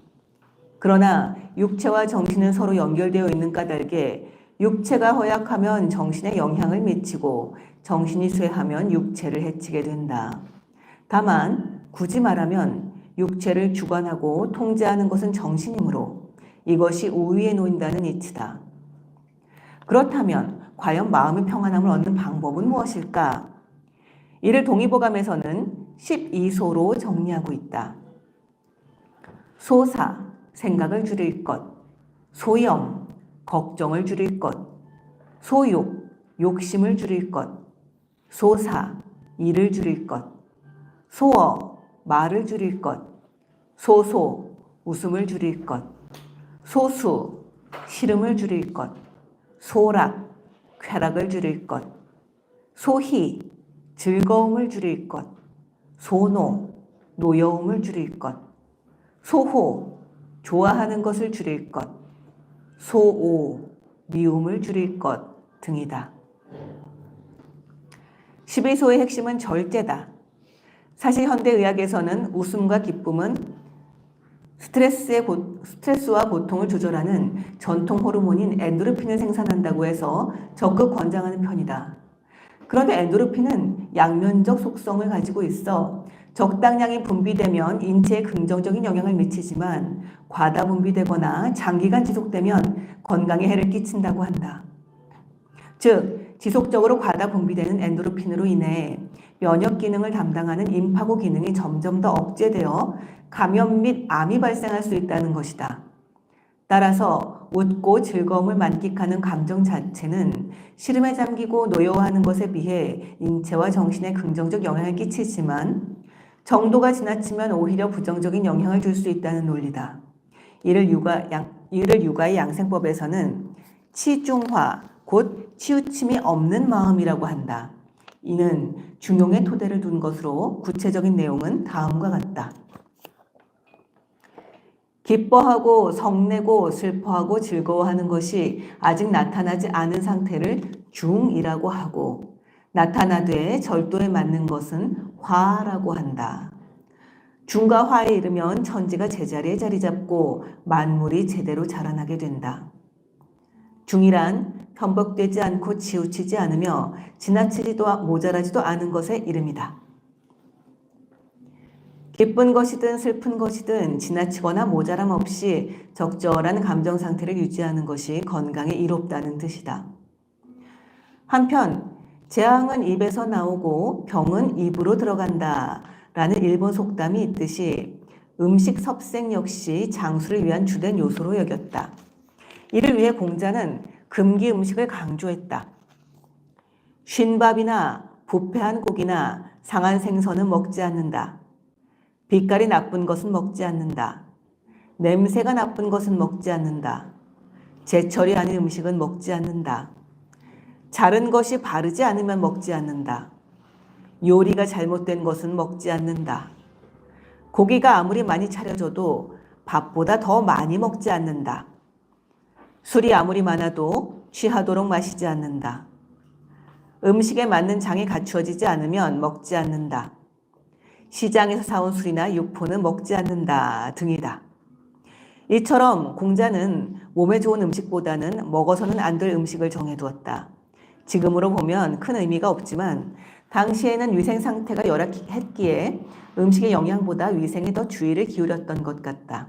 그러나 육체와 정신은 서로 연결되어 있는 까닭에 육체가 허약하면 정신에 영향을 미치고 정신이 쇠하면 육체를 해치게 된다. 다만 굳이 말하면 육체를 주관하고 통제하는 것은 정신이므로 이것이 우위에 놓인다는 이치다. 그렇다면 과연 마음의 평안함을 얻는 방법은 무엇일까? 이를 동의보감에서는 12소로 정리하고 있다. 소사, 생각을 줄일 것. 소염, 걱정을 줄일 것. 소욕, 욕심을 줄일 것. 소사, 일을 줄일 것. 소어, 말을 줄일 것. 소소, 웃음을 줄일 것. 소수, 시름을 줄일 것. 소락, 쾌락을 줄일 것. 소희, 즐거움을 줄일 것. 소노, 노여움을 줄일 것. 소호, 좋아하는 것을 줄일 것. 소오, 미움을 줄일 것 등이다. 12소의 핵심은 절제다. 사실 현대의학에서는 웃음과 기쁨은 스트레스와 고통을 조절하는 전통 호르몬인 엔도르핀을 생산한다고 해서 적극 권장하는 편이다. 그런데 엔도르핀은 양면적 속성을 가지고 있어 적당량이 분비되면 인체에 긍정적인 영향을 미치지만 과다 분비되거나 장기간 지속되면 건강에 해를 끼친다고 한다. 즉, 지속적으로 과다 분비되는 엔도르핀으로 인해 면역 기능을 담당하는 임파고 기능이 점점 더 억제되어 감염 및 암이 발생할 수 있다는 것이다. 따라서 웃고 즐거움을 만끽하는 감정 자체는 시름에 잠기고 노여워하는 것에 비해 인체와 정신에 긍정적 영향을 끼치지만 정도가 지나치면 오히려 부정적인 영향을 줄 수 있다는 논리다. 이를 육아의 양생법에서는 치중화, 곧 치우침이 없는 마음이라고 한다. 이는 중용의 토대를 둔 것으로 구체적인 내용은 다음과 같다. 기뻐하고 성내고 슬퍼하고 즐거워하는 것이 아직 나타나지 않은 상태를 중이라고 하고 나타나되 절도에 맞는 것은 화라고 한다. 중과 화에 이르면 천지가 제자리에 자리 잡고 만물이 제대로 자라나게 된다. 중이란 편법되지 않고 치우치지 않으며 지나치지도 모자라지도 않은 것의 이름이다. 기쁜 것이든 슬픈 것이든 지나치거나 모자람 없이 적절한 감정 상태를 유지하는 것이 건강에 이롭다는 뜻이다. 한편 재앙은 입에서 나오고 병은 입으로 들어간다 라는 일본 속담이 있듯이 음식 섭생 역시 장수를 위한 주된 요소로 여겼다. 이를 위해 공자는 금기 음식을 강조했다. 쉰밥이나 부패한 고기나 상한 생선은 먹지 않는다. 빛깔이 나쁜 것은 먹지 않는다. 냄새가 나쁜 것은 먹지 않는다. 제철이 아닌 음식은 먹지 않는다. 자른 것이 바르지 않으면 먹지 않는다. 요리가 잘못된 것은 먹지 않는다. 고기가 아무리 많이 차려져도 밥보다 더 많이 먹지 않는다. 술이 아무리 많아도 취하도록 마시지 않는다. 음식에 맞는 장이 갖추어지지 않으면 먹지 않는다. 시장에서 사온 술이나 육포는 먹지 않는다 등이다. 이처럼 공자는 몸에 좋은 음식보다는 먹어서는 안 될 음식을 정해두었다. 지금으로 보면 큰 의미가 없지만 당시에는 위생 상태가 열악했기에 음식의 영양보다 위생에 더 주의를 기울였던 것 같다.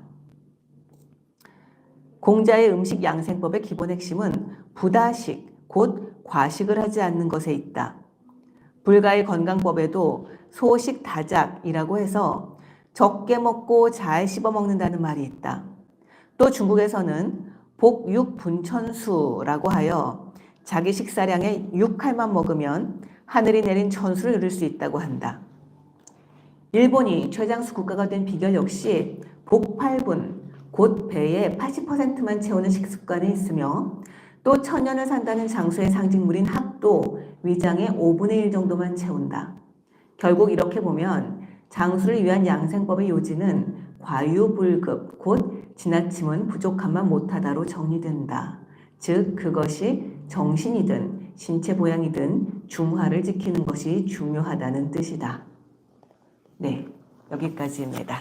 공자의 음식 양생법의 기본 핵심은 부다식, 곧 과식을 하지 않는 것에 있다. 불가의 건강법에도 소식 다작이라고 해서 적게 먹고 잘 씹어 먹는다는 말이 있다. 또 중국에서는 복육분천수라고 하여 자기 식사량의 6알만 먹으면 하늘이 내린 천수를 이룰 수 있다고 한다. 일본이 최장수 국가가 된 비결 역시 복팔분, 곧 배의 80%만 채우는 식습관에 있으며 또 천년을 산다는 장수의 상징물인 합도 위장의 5분의 1 정도만 채운다. 결국 이렇게 보면 장수를 위한 양생법의 요지는 과유불급, 곧 지나침은 부족함만 못하다로 정리된다. 즉 그것이 정신이든 신체 보양이든 중화를 지키는 것이 중요하다는 뜻이다. 네, 여기까지입니다.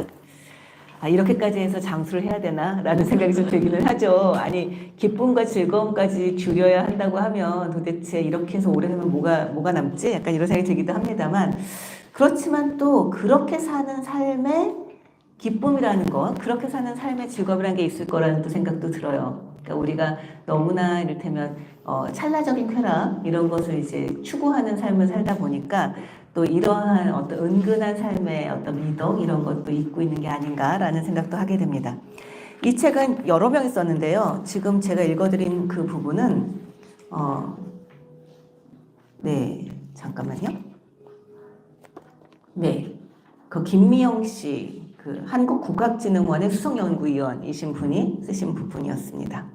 이렇게까지 해서 장수를 해야 되나? 라는 생각이 좀 들기는 하죠. 아니, 기쁨과 즐거움까지 줄여야 한다고 하면 도대체 이렇게 해서 오래 살면 뭐가 남지? 약간 이런 생각이 들기도 합니다만, 그렇지만 또 그렇게 사는 삶의 기쁨이라는 것, 그렇게 사는 삶의 즐거움이라는 게 있을 거라는 또 생각도 들어요. 그러니까 우리가 너무나 이를테면 찰나적인 쾌락 이런 것을 이제 추구하는 삶을 살다 보니까 또 이러한 어떤 은근한 삶의 어떤 미덕 이런 것도 잊고 있는 게 아닌가라는 생각도 하게 됩니다. 이 책은 여러 명이 썼는데요. 지금 제가 읽어드린 그 부분은 네, 잠깐만요. 네, 그 김미영 씨, 그 한국국악진흥원의 수석연구위원이신 분이 쓰신 부분이었습니다.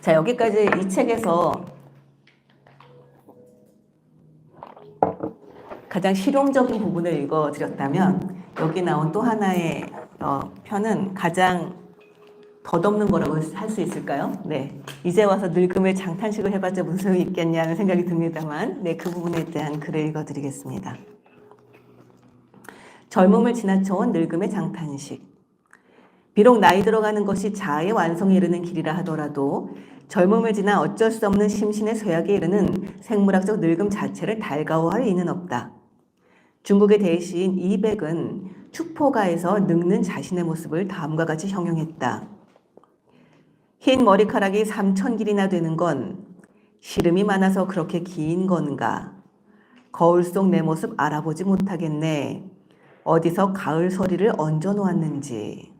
자, 여기까지 이 책에서 가장 실용적인 부분을 읽어드렸다면 여기 나온 또 하나의 편은 가장 덧없는 거라고 할 수 있을까요? 네, 이제 와서 늙음의 장탄식을 해봤자 무슨 소용이 있겠냐는 생각이 듭니다만 네, 그 부분에 대한 글을 읽어드리겠습니다. 젊음을 지나쳐온 늙음의 장탄식. 비록 나이 들어가는 것이 자아의 완성에 이르는 길이라 하더라도 젊음을 지나 어쩔 수 없는 심신의 쇠약에 이르는 생물학적 늙음 자체를 달가워할 이는 없다. 중국의 대시인 이백은 축포가에서 늙는 자신의 모습을 다음과 같이 형용했다. 흰 머리카락이 3,000길이나 되는 건 시름이 많아서 그렇게 긴 건가? 거울 속 내 모습 알아보지 못하겠네. 어디서 가을 서리를 얹어 놓았는지.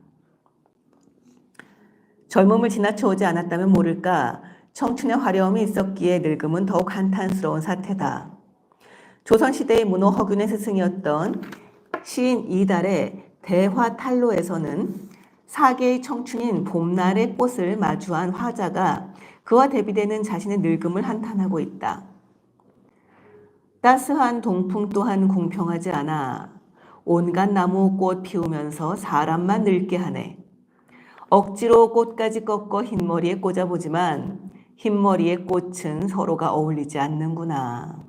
젊음을 지나쳐 오지 않았다면 모를까 청춘의 화려함이 있었기에 늙음은 더욱 한탄스러운 사태다. 조선시대의 문호 허균의 스승이었던 시인 이달의 대화탈로에서는 사계의 청춘인 봄날의 꽃을 마주한 화자가 그와 대비되는 자신의 늙음을 한탄하고 있다. 따스한 동풍 또한 공평하지 않아 온갖 나무 꽃 피우면서 사람만 늙게 하네. 억지로 꽃까지 꺾어 흰머리에 꽂아보지만 흰머리의 꽃은 서로가 어울리지 않는구나.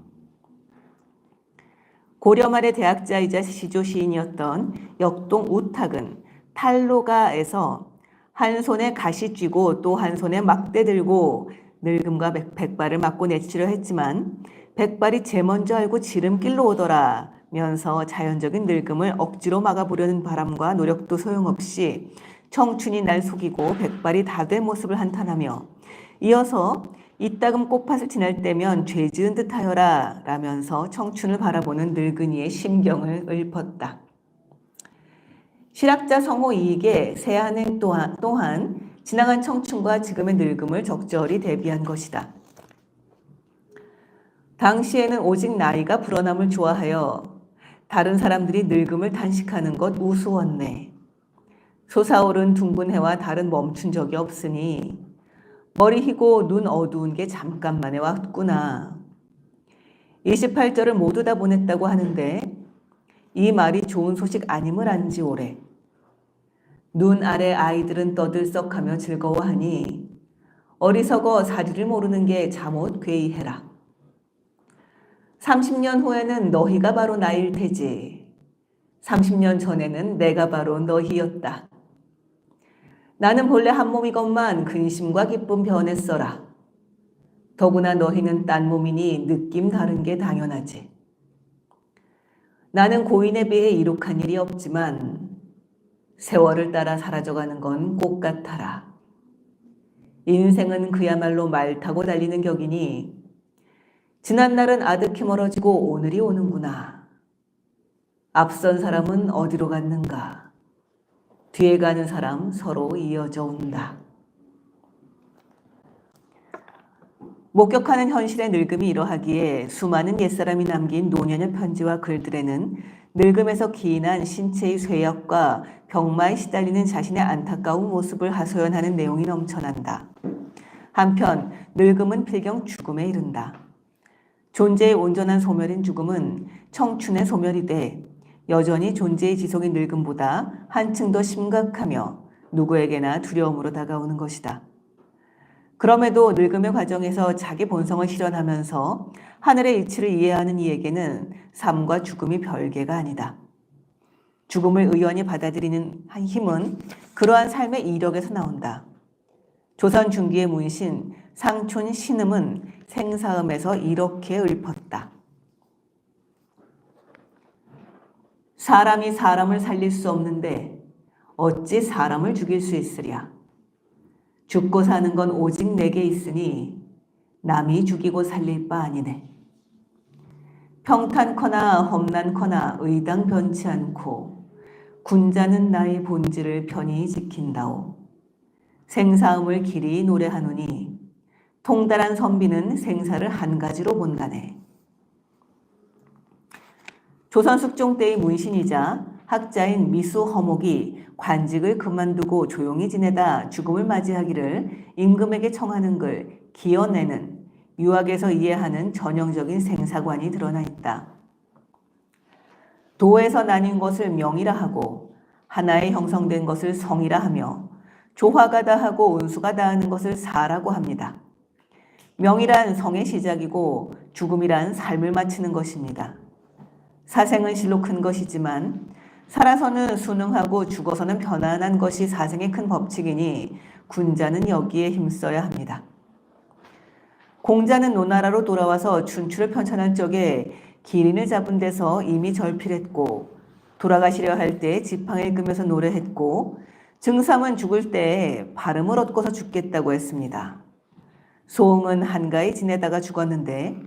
고려 말의 대학자이자 시조 시인이었던 역동 우탁은 탈로가에서 한 손에 가시 쥐고 또 한 손에 막대 들고 늙음과 백발을 맞고 내치려 했지만 백발이 제 먼저 알고 지름길로 오더라 면서 자연적인 늙음을 억지로 막아보려는 바람과 노력도 소용없이 청춘이 날 속이고 백발이 다 된 모습을 한탄하며 이어서 이따금 꽃밭을 지날 때면 죄 지은 듯하여라 라면서 청춘을 바라보는 늙은이의 심경을 읊었다. 실학자 성호 이익의 세한행 또한 지나간 청춘과 지금의 늙음을 적절히 대비한 것이다. 당시에는 오직 나이가 불어남을 좋아하여 다른 사람들이 늙음을 단식하는 것 우스웠네. 솟아오른 둥근 해와 달은 멈춘 적이 없으니 머리 희고 눈 어두운 게 잠깐만에 왔구나. 28절을 모두 다 보냈다고 하는데 이 말이 좋은 소식 아님을 안지 오래. 눈 아래 아이들은 떠들썩하며 즐거워하니 어리석어 사리를 모르는 게 잠옷 괴이해라. 30년 후에는 너희가 바로 나일 테지. 30년 전에는 내가 바로 너희였다. 나는 본래 한 몸이건만 근심과 기쁨 변했어라. 더구나 너희는 딴 몸이니 느낌 다른 게 당연하지. 나는 고인에 비해 이룩한 일이 없지만 세월을 따라 사라져가는 건 꽃 같아라. 인생은 그야말로 말 타고 달리는 격이니 지난날은 아득히 멀어지고 오늘이 오는구나. 앞선 사람은 어디로 갔는가. 뒤에 가는 사람 서로 이어져 온다. 목격하는 현실의 늙음이 이러하기에 수많은 옛사람이 남긴 노년의 편지와 글들에는 늙음에서 기인한 신체의 쇠약과 병마에 시달리는 자신의 안타까운 모습을 하소연하는 내용이 넘쳐난다. 한편 늙음은 필경 죽음에 이른다. 존재의 온전한 소멸인 죽음은 청춘의 소멸이 돼 여전히 존재의 지속인 늙음보다 한층 더 심각하며 누구에게나 두려움으로 다가오는 것이다. 그럼에도 늙음의 과정에서 자기 본성을 실현하면서 하늘의 이치를 이해하는 이에게는 삶과 죽음이 별개가 아니다. 죽음을 의연히 받아들이는 힘은 그러한 삶의 이력에서 나온다. 조선 중기의 문신 상촌 신음은 생사음에서 이렇게 읊었다. 사람이 사람을 살릴 수 없는데 어찌 사람을 죽일 수 있으랴. 죽고 사는 건 오직 내게 있으니 남이 죽이고 살릴 바 아니네. 평탄커나 험난커나 의당 변치 않고 군자는 나의 본질을 편히 지킨다오. 생사음을 길이 노래하노니 통달한 선비는 생사를 한 가지로 본다네. 조선 숙종 때의 문신이자 학자인 미수 허목이 관직을 그만두고 조용히 지내다 죽음을 맞이하기를 임금에게 청하는 글 기어내는 유학에서 이해하는 전형적인 생사관이 드러나 있다. 도에서 나뉜 것을 명이라 하고 하나에 형성된 것을 성이라 하며 조화가 다하고 운수가 다하는 것을 사라고 합니다. 명이란 성의 시작이고 죽음이란 삶을 마치는 것입니다. 사생은 실로 큰 것이지만 살아서는 순응하고 죽어서는 편안한 것이 사생의 큰 법칙이니 군자는 여기에 힘써야 합니다. 공자는 노나라로 돌아와서 춘추를 편찬할 적에 기린을 잡은 데서 이미 절필했고 돌아가시려 할 때 지팡이를 끄면서 노래했고 증삼은 죽을 때 발음을 얻고서 죽겠다고 했습니다. 소응은 한가히 지내다가 죽었는데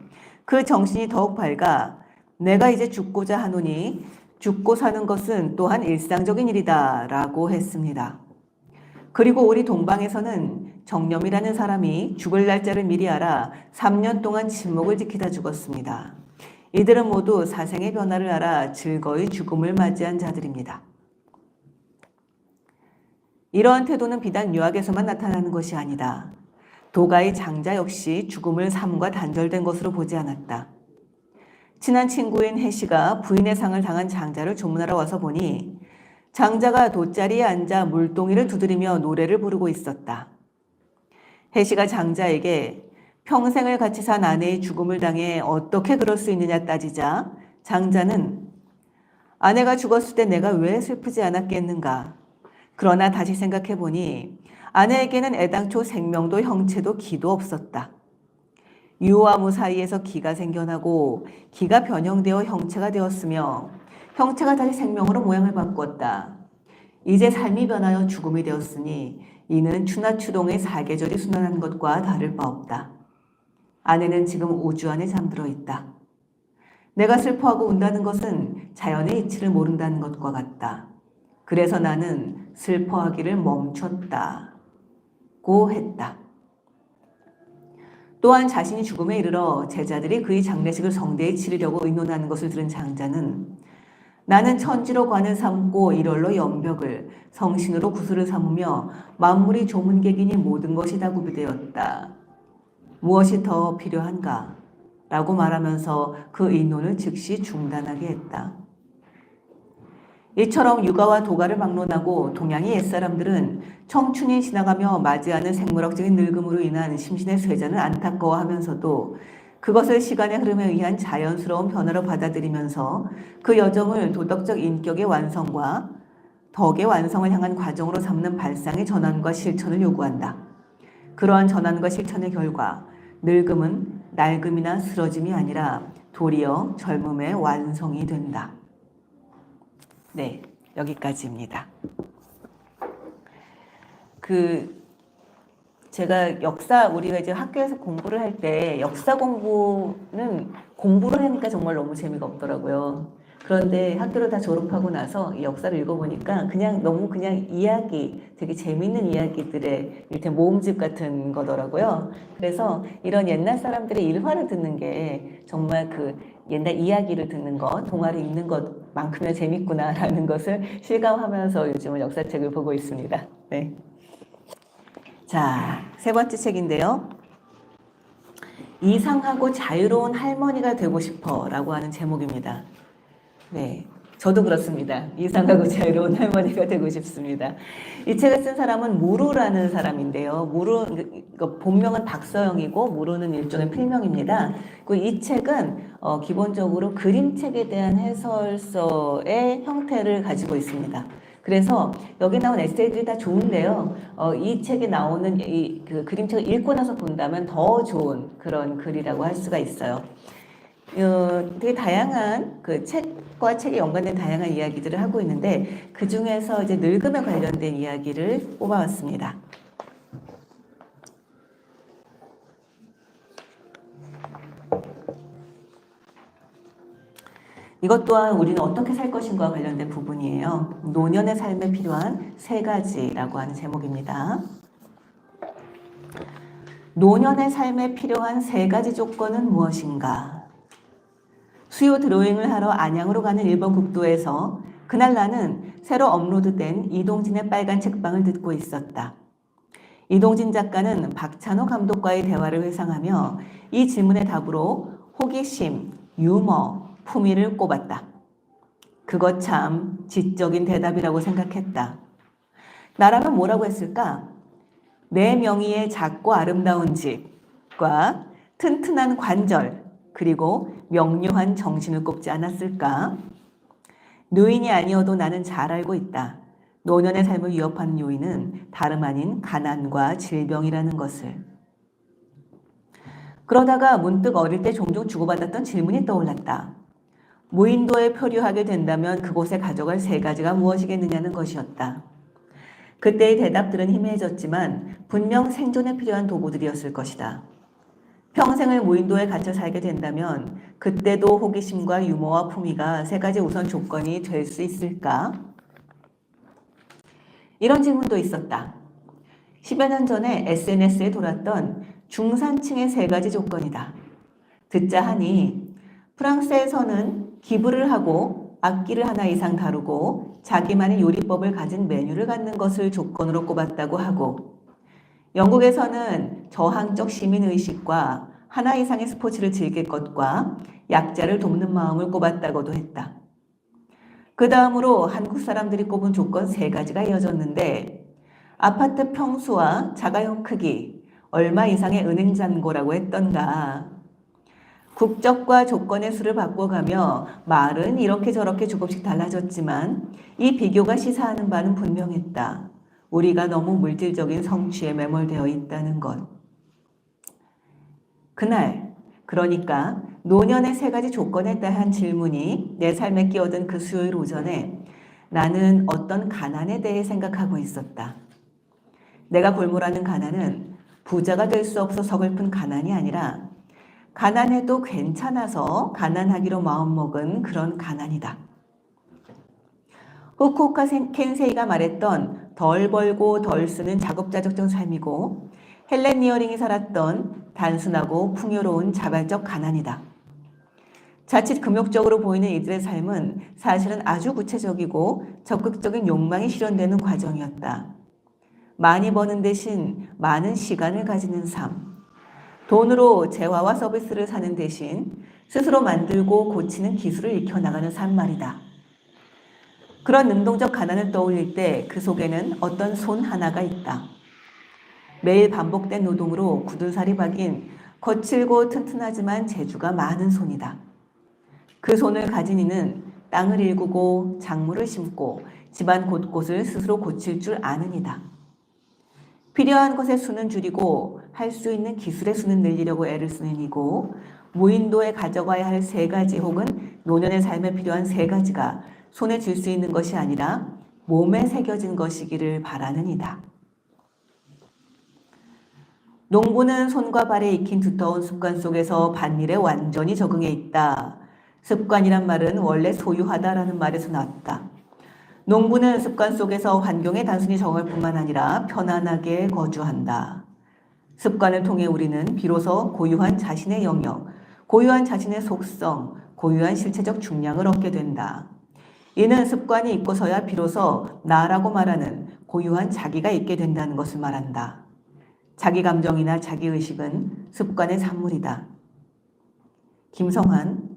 그 정신이 더욱 밝아 내가 이제 죽고자 하노니 죽고 사는 것은 또한 일상적인 일이다 라고 했습니다. 그리고 우리 동방에서는 정념이라는 사람이 죽을 날짜를 미리 알아 3년 동안 침묵을 지키다 죽었습니다. 이들은 모두 사생의 변화를 알아 즐거이 죽음을 맞이한 자들입니다. 이러한 태도는 비단 유학에서만 나타나는 것이 아니다. 도가의 장자 역시 죽음을 삶과 단절된 것으로 보지 않았다. 친한 친구인 해씨가 부인의 상을 당한 장자를 조문하러 와서 보니 장자가 돗자리에 앉아 물동이를 두드리며 노래를 부르고 있었다. 해씨가 장자에게 평생을 같이 산 아내의 죽음을 당해 어떻게 그럴 수 있느냐 따지자 장자는 아내가 죽었을 때 내가 왜 슬프지 않았겠는가. 그러나 다시 생각해보니 아내에게는 애당초 생명도 형체도 기도 없었다. 유와 무 사이에서 기가 생겨나고 기가 변형되어 형체가 되었으며 형체가 다시 생명으로 모양을 바꿨다. 이제 삶이 변하여 죽음이 되었으니 이는 추나추동의 사계절이 순환한 것과 다를 바 없다. 아내는 지금 우주 안에 잠들어 있다. 내가 슬퍼하고 운다는 것은 자연의 이치를 모른다는 것과 같다. 그래서 나는 슬퍼하기를 멈췄다고 했다. 또한 자신이 죽음에 이르러 제자들이 그의 장례식을 성대히 치르려고 의논하는 것을 들은 장자는 나는 천지로 관을 삼고 일월로 연벽을 성신으로 구슬을 삼으며 만물이 조문객이니 모든 것이 다 구비되었다. 무엇이 더 필요한가? 라고 말하면서 그 의논을 즉시 중단하게 했다. 이처럼 육아와 도가를 막론하고 동양의 옛사람들은 청춘이 지나가며 맞이하는 생물학적인 늙음으로 인한 심신의 쇠잔을 안타까워하면서도 그것을 시간의 흐름에 의한 자연스러운 변화로 받아들이면서 그 여정을 도덕적 인격의 완성과 덕의 완성을 향한 과정으로 삼는 발상의 전환과 실천을 요구한다. 그러한 전환과 실천의 결과 늙음은 낡음이나 쓰러짐이 아니라 도리어 젊음의 완성이 된다. 네, 여기까지입니다. 제가 우리가 이제 학교에서 공부를 할 때 역사 공부를 하니까 정말 너무 재미가 없더라고요. 그런데 학교를 다 졸업하고 나서 이 역사를 읽어보니까 그냥 이야기, 되게 재밌는 이야기들의 이렇게 모음집 같은 거더라고요. 그래서 이런 옛날 사람들의 일화를 듣는 게 정말 그 옛날 이야기를 듣는 것, 동화를 읽는 것만큼이나 재밌구나라는 것을 실감하면서 요즘은 역사책을 보고 있습니다. 네. 자, 세 번째 책인데요. 이상하고 자유로운 할머니가 되고 싶어 라고 하는 제목입니다. 네, 저도 그렇습니다. 이상하고 자유로운 할머니가 되고 싶습니다. 이 책을 쓴 사람은 무루라는 사람인데요. 본명은 박서영이고 무루는 일종의 필명입니다. 이 책은 기본적으로 그림책에 대한 해설서의 형태를 가지고 있습니다. 그래서 여기 나온 에세이들이 다 좋은데요. 이 책에 나오는 그 그림책을 읽고 나서 본다면 더 좋은 그런 글이라고 할 수가 있어요. 되게 다양한 그 책과 책에 연관된 다양한 이야기들을 하고 있는데 그 중에서 이제 늙음에 관련된 이야기를 뽑아왔습니다. 이것 또한 우리는 어떻게 살 것인가와 관련된 부분이에요. 노년의 삶에 필요한 3가지라고 하는 제목입니다. 노년의 삶에 필요한 3가지 조건은 무엇인가? 수요 드로잉을 하러 안양으로 가는 일본 국도에서 그날 나는 새로 업로드된 이동진의 빨간 책방을 듣고 있었다. 이동진 작가는 박찬호 감독과의 대화를 회상하며 이 질문의 답으로 호기심, 유머, 품위를 꼽았다. 그거 참 지적인 대답이라고 생각했다. 나라면 뭐라고 했을까? 내 명의의 작고 아름다운 집과 튼튼한 관절 그리고 명료한 정신을 꼽지 않았을까? 노인이 아니어도 나는 잘 알고 있다. 노년의 삶을 위협하는 요인은 다름 아닌 가난과 질병이라는 것을. 그러다가 문득 어릴 때 종종 주고받았던 질문이 떠올랐다. 무인도에 표류하게 된다면 그곳에 가져갈 3가지가 무엇이겠느냐는 것이었다. 그때의 대답들은 희미해졌지만 분명 생존에 필요한 도구들이었을 것이다. 평생을 무인도에 갇혀 살게 된다면 그때도 호기심과 유머와 품위가 3가지 우선 조건이 될 수 있을까? 이런 질문도 있었다. 10여 년 전에 SNS에 돌았던 중산층의 3가지 조건이다. 듣자 하니 프랑스에서는 기부를 하고 악기를 하나 이상 다루고 자기만의 요리법을 가진 메뉴를 갖는 것을 조건으로 꼽았다고 하고 영국에서는 저항적 시민의식과 하나 이상의 스포츠를 즐길 것과 약자를 돕는 마음을 꼽았다고도 했다. 그 다음으로 한국 사람들이 꼽은 조건 3가지가 이어졌는데 아파트 평수와 자가용 크기, 얼마 이상의 은행 잔고라고 했던가. 국적과 조건의 수를 바꿔가며 말은 이렇게 저렇게 조금씩 달라졌지만 이 비교가 시사하는 바는 분명했다. 우리가 너무 물질적인 성취에 매몰되어 있다는 것. 그날, 그러니까 노년의 3가지 조건에 대한 질문이 내 삶에 끼어든 그 수요일 오전에 나는 어떤 가난에 대해 생각하고 있었다. 내가 골몰하는 가난은 부자가 될 수 없어 서글픈 가난이 아니라 가난해도 괜찮아서 가난하기로 마음먹은 그런 가난이다. 후쿠오카 켄세이가 말했던 덜 벌고 덜 쓰는 자급자족적 삶이고 헬렌 리어링이 살았던 단순하고 풍요로운 자발적 가난이다. 자칫 금욕적으로 보이는 이들의 삶은 사실은 아주 구체적이고 적극적인 욕망이 실현되는 과정이었다. 많이 버는 대신 많은 시간을 가지는 삶. 돈으로 재화와 서비스를 사는 대신 스스로 만들고 고치는 기술을 익혀나가는 삶 말이다. 그런 능동적 가난을 떠올릴 때 그 속에는 어떤 손 하나가 있다. 매일 반복된 노동으로 굳은 살이 박인 거칠고 튼튼하지만 재주가 많은 손이다. 그 손을 가진 이는 땅을 일구고 작물을 심고 집안 곳곳을 스스로 고칠 줄 아는 이다. 필요한 것의 수는 줄이고 할 수 있는 기술의 수는 늘리려고 애를 쓰는 이고 무인도에 가져가야 할 3가지 혹은 노년의 삶에 필요한 3가지가 손에 쥘 수 있는 것이 아니라 몸에 새겨진 것이기를 바라는 이다. 농부는 손과 발에 익힌 두터운 습관 속에서 밭일에 완전히 적응해 있다. 습관이란 말은 원래 소유하다라는 말에서 나왔다. 농부는 습관 속에서 환경에 단순히 적응할 뿐만 아니라 편안하게 거주한다. 습관을 통해 우리는 비로소 고유한 자신의 영역, 고유한 자신의 속성, 고유한 실체적 중량을 얻게 된다. 이는 습관이 있고서야 비로소 나라고 말하는 고유한 자기가 있게 된다는 것을 말한다. 자기 감정이나 자기 의식은 습관의 산물이다. 김성환,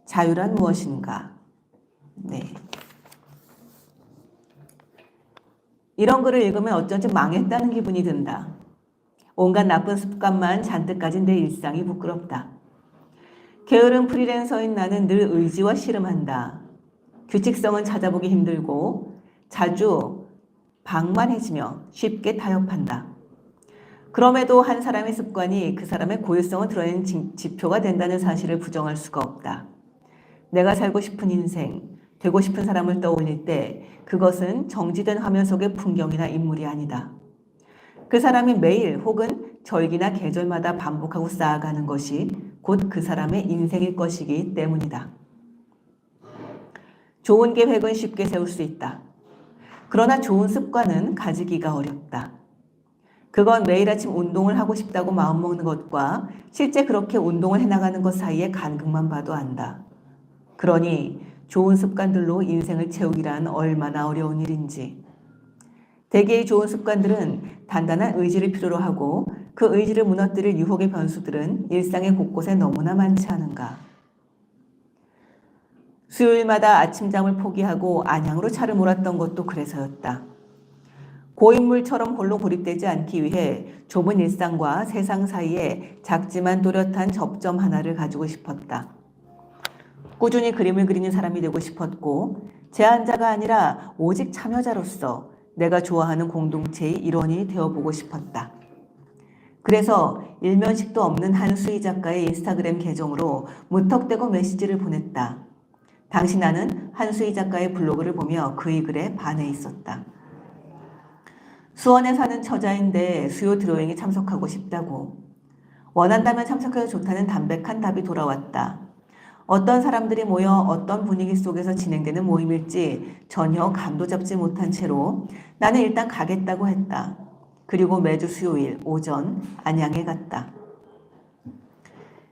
자유란 무엇인가? 네. 이런 글을 읽으면 어쩐지 망했다는 기분이 든다. 온갖 나쁜 습관만 잔뜩 가진 내 일상이 부끄럽다. 게으른 프리랜서인 나는 늘 의지와 씨름한다. 규칙성은 찾아보기 힘들고 자주 방만해지며 쉽게 타협한다. 그럼에도 한 사람의 습관이 그 사람의 고유성을 드러내는 지표가 된다는 사실을 부정할 수가 없다. 내가 살고 싶은 인생, 되고 싶은 사람을 떠올릴 때 그것은 정지된 화면 속의 풍경이나 인물이 아니다. 그 사람이 매일 혹은 절기나 계절마다 반복하고 쌓아가는 것이 곧 그 사람의 인생일 것이기 때문이다. 좋은 계획은 쉽게 세울 수 있다. 그러나 좋은 습관은 가지기가 어렵다. 그건 매일 아침 운동을 하고 싶다고 마음먹는 것과 실제 그렇게 운동을 해나가는 것 사이의 간극만 봐도 안다. 그러니 좋은 습관들로 인생을 채우기란 얼마나 어려운 일인지. 대개의 좋은 습관들은 단단한 의지를 필요로 하고 그 의지를 무너뜨릴 유혹의 변수들은 일상의 곳곳에 너무나 많지 않은가. 수요일마다 아침잠을 포기하고 안양으로 차를 몰았던 것도 그래서였다. 고인물처럼 홀로 고립되지 않기 위해 좁은 일상과 세상 사이에 작지만 또렷한 접점 하나를 가지고 싶었다. 꾸준히 그림을 그리는 사람이 되고 싶었고 제안자가 아니라 오직 참여자로서 내가 좋아하는 공동체의 일원이 되어보고 싶었다. 그래서 일면식도 없는 한수희 작가의 인스타그램 계정으로 무턱대고 메시지를 보냈다. 당시 나는 한수희 작가의 블로그를 보며 그의 글에 반해 있었다. 수원에 사는 처자인데 수요 드로잉에 참석하고 싶다고. 원한다면 참석해도 좋다는 담백한 답이 돌아왔다. 어떤 사람들이 모여 어떤 분위기 속에서 진행되는 모임일지 전혀 감도 잡지 못한 채로 나는 일단 가겠다고 했다. 그리고 매주 수요일 오전 안양에 갔다.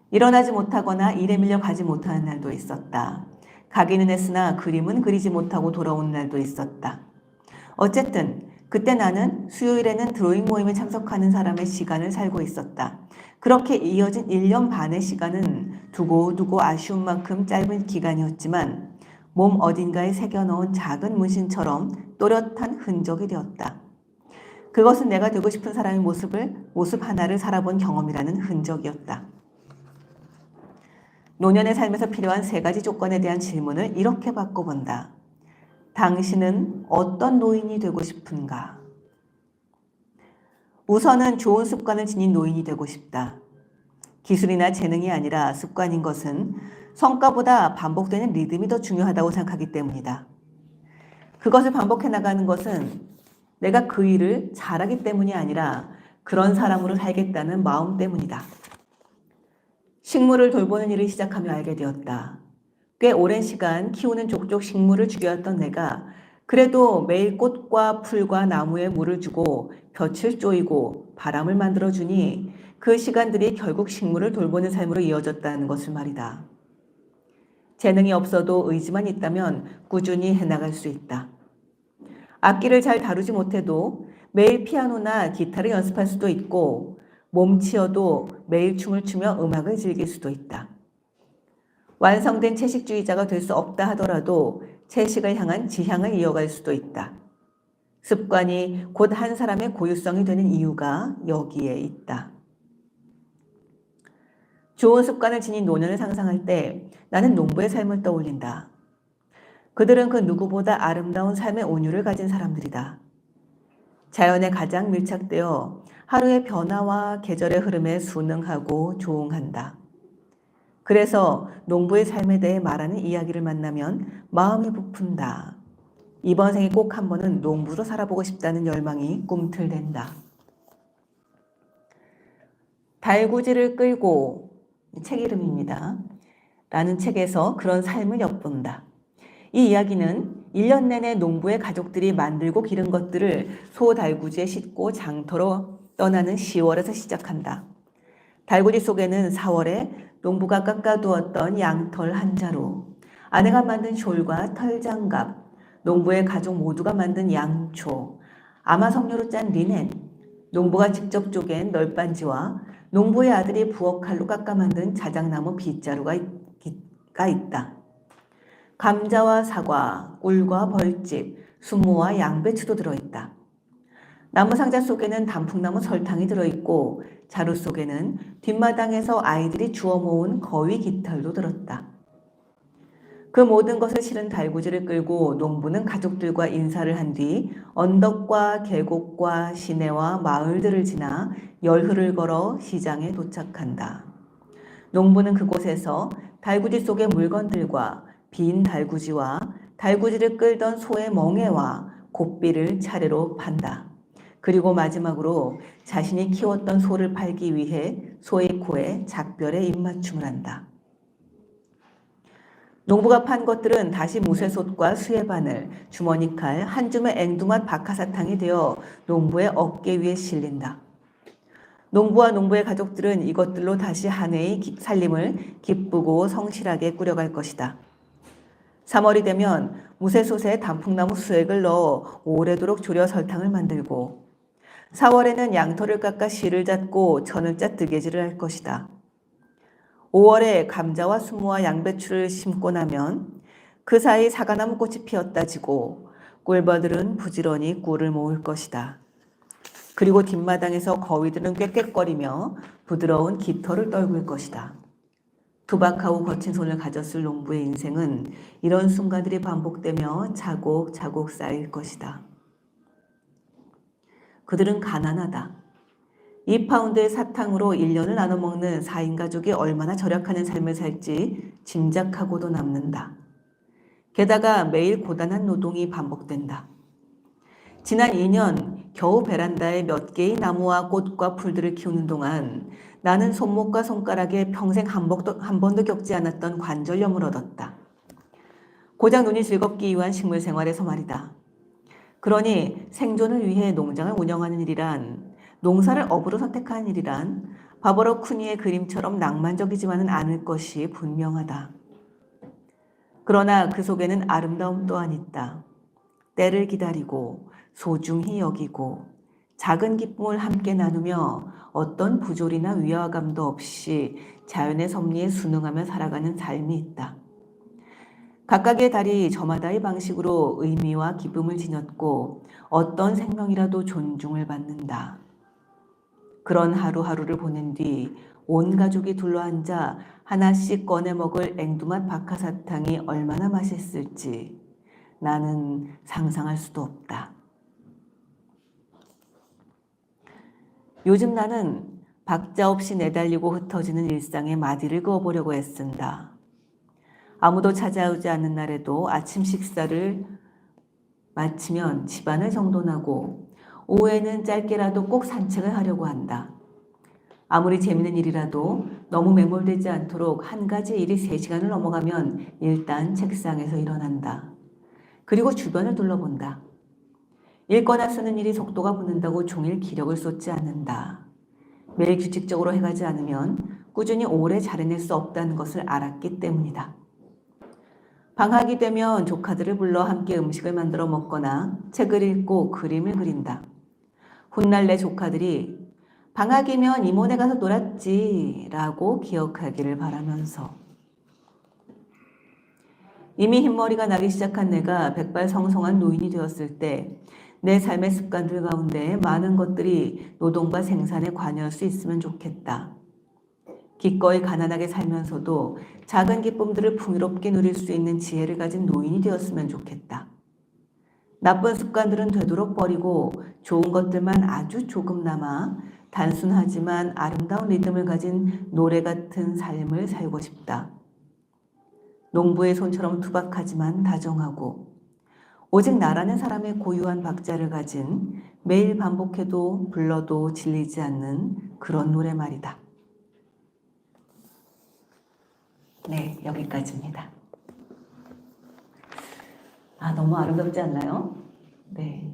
일어나지 못하거나 일에 밀려 가지 못하는 날도 있었다. 가기는 했으나 그림은 그리지 못하고 돌아온 날도 있었다. 어쨌든 그때 나는 수요일에는 드로잉 모임에 참석하는 사람의 시간을 살고 있었다. 그렇게 이어진 1년 반의 시간은 두고두고 아쉬운 만큼 짧은 기간이었지만 몸 어딘가에 새겨넣은 작은 문신처럼 또렷한 흔적이 되었다. 그것은 내가 되고 싶은 사람의 모습 하나를 살아본 경험이라는 흔적이었다. 노년의 삶에서 필요한 3가지 조건에 대한 질문을 이렇게 바꿔본다. 당신은 어떤 노인이 되고 싶은가? 우선은 좋은 습관을 지닌 노인이 되고 싶다. 기술이나 재능이 아니라 습관인 것은 성과보다 반복되는 리듬이 더 중요하다고 생각하기 때문이다. 그것을 반복해 나가는 것은 내가 그 일을 잘하기 때문이 아니라 그런 사람으로 살겠다는 마음 때문이다. 식물을 돌보는 일을 시작하며 알게 되었다. 꽤 오랜 시간 키우는 족족 식물을 죽여왔던 내가 그래도 매일 꽃과 풀과 나무에 물을 주고 볕을 쪼이고 바람을 만들어주니 그 시간들이 결국 식물을 돌보는 삶으로 이어졌다는 것을 말이다. 재능이 없어도 의지만 있다면 꾸준히 해나갈 수 있다. 악기를 잘 다루지 못해도 매일 피아노나 기타를 연습할 수도 있고 몸치여도 매일 춤을 추며 음악을 즐길 수도 있다. 완성된 채식주의자가 될 수 없다 하더라도 채식을 향한 지향을 이어갈 수도 있다. 습관이 곧 한 사람의 고유성이 되는 이유가 여기에 있다. 좋은 습관을 지닌 노년을 상상할 때 나는 농부의 삶을 떠올린다. 그들은 그 누구보다 아름다운 삶의 온유를 가진 사람들이다. 자연에 가장 밀착되어 하루의 변화와 계절의 흐름에 순응하고 조응한다. 그래서 농부의 삶에 대해 말하는 이야기를 만나면 마음이 부푼다. 이번 생에 꼭 한 번은 농부로 살아보고 싶다는 열망이 꿈틀댄다. 달구지를 끌고, 책 이름입니다. 라는 책에서 그런 삶을 엿본다. 이 이야기는 1년 내내 농부의 가족들이 만들고 기른 것들을 소달구지에 싣고 장터로 떠나는 10월에서 시작한다. 달구지 속에는 4월에 농부가 깎아두었던 양털 한 자루, 아내가 만든 숄과 털장갑, 농부의 가족 모두가 만든 양초, 아마성료로 짠 리넨, 농부가 직접 쪼갠 널빤지와 농부의 아들이 부엌칼로 깎아 만든 자작나무 빗자루가 있다. 감자와 사과, 꿀과 벌집, 순무와 양배추도 들어있다. 나무 상자 속에는 단풍나무 설탕이 들어있고 자루 속에는 뒷마당에서 아이들이 주워 모은 거위 깃털도 들었다. 그 모든 것을 실은 달구지를 끌고 농부는 가족들과 인사를 한 뒤 언덕과 계곡과 시내와 마을들을 지나 열흘을 걸어 시장에 도착한다. 농부는 그곳에서 달구지 속의 물건들과 빈 달구지와 달구지를 끌던 소의 멍에와 고삐를 차례로 판다. 그리고 마지막으로 자신이 키웠던 소를 팔기 위해 소의 코에 작별의 입맞춤을 한다. 농부가 판 것들은 다시 무쇠솥과 수레바늘, 주머니칼, 한 줌의 앵두맛 박하사탕이 되어 농부의 어깨 위에 실린다. 농부와 농부의 가족들은 이것들로 다시 한 해의 살림을 기쁘고 성실하게 꾸려갈 것이다. 3월이 되면 무쇠솥에 단풍나무 수액을 넣어 오래도록 졸여 설탕을 만들고 4월에는 양털을 깎아 실을 잡고 전을 짜 뜨개질을 할 것이다. 5월에 감자와 수무와 양배추를 심고 나면 그 사이 사과나무 꽃이 피었다지고 꿀벌들은 부지런히 꿀을 모을 것이다. 그리고 뒷마당에서 거위들은 꽥꽥거리며 부드러운 깃털을 떨굴 것이다. 투박하고 거친 손을 가졌을 농부의 인생은 이런 순간들이 반복되며 차곡차곡 쌓일 것이다. 그들은 가난하다. 2파운드의 사탕으로 1년을 나눠 먹는 4인 가족이 얼마나 절약하는 삶을 살지 짐작하고도 남는다. 게다가 매일 고단한 노동이 반복된다. 지난 2년 겨우 베란다에 몇 개의 나무와 꽃과 풀들을 키우는 동안 나는 손목과 손가락에 평생 한 번도 겪지 않았던 관절염을 얻었다. 고작 눈이 즐겁기 위한 식물 생활에서 말이다. 그러니 생존을 위해 농장을 운영하는 일이란, 농사를 업으로 선택하는 일이란 바버러 쿠니의 그림처럼 낭만적이지만은 않을 것이 분명하다. 그러나 그 속에는 아름다움 또한 있다. 때를 기다리고 소중히 여기고 작은 기쁨을 함께 나누며 어떤 부조리나 위화감도 없이 자연의 섭리에 순응하며 살아가는 삶이 있다. 각각의 달이 저마다의 방식으로 의미와 기쁨을 지녔고 어떤 생명이라도 존중을 받는다. 그런 하루하루를 보낸 뒤 온 가족이 둘러앉아 하나씩 꺼내 먹을 앵두맛 박하사탕이 얼마나 맛있을지 나는 상상할 수도 없다. 요즘 나는 박자 없이 내달리고 흩어지는 일상의 마디를 그어보려고 애쓴다. 아무도 찾아오지 않는 날에도 아침 식사를 마치면 집안을 정돈하고 오후에는 짧게라도 꼭 산책을 하려고 한다. 아무리 재밌는 일이라도 너무 매몰되지 않도록 한 가지 일이 3시간을 넘어가면 일단 책상에서 일어난다. 그리고 주변을 둘러본다. 읽거나 쓰는 일이 속도가 붙는다고 종일 기력을 쏟지 않는다. 매일 규칙적으로 해가지 않으면 꾸준히 오래 잘해낼 수 없다는 것을 알았기 때문이다. 방학이 되면 조카들을 불러 함께 음식을 만들어 먹거나 책을 읽고 그림을 그린다. 훗날 내 조카들이 방학이면 이모네 가서 놀았지 라고 기억하기를 바라면서. 이미 흰머리가 나기 시작한 내가 백발성성한 노인이 되었을 때 내 삶의 습관들 가운데 많은 것들이 노동과 생산에 관여할 수 있으면 좋겠다. 기꺼이 가난하게 살면서도 작은 기쁨들을 풍요롭게 누릴 수 있는 지혜를 가진 노인이 되었으면 좋겠다. 나쁜 습관들은 되도록 버리고 좋은 것들만 아주 조금 남아 단순하지만 아름다운 리듬을 가진 노래 같은 삶을 살고 싶다. 농부의 손처럼 투박하지만 다정하고 오직 나라는 사람의 고유한 박자를 가진 매일 반복해도 불러도 질리지 않는 그런 노래 말이다. 네, 여기까지입니다. 너무 아름답지 않나요? 네.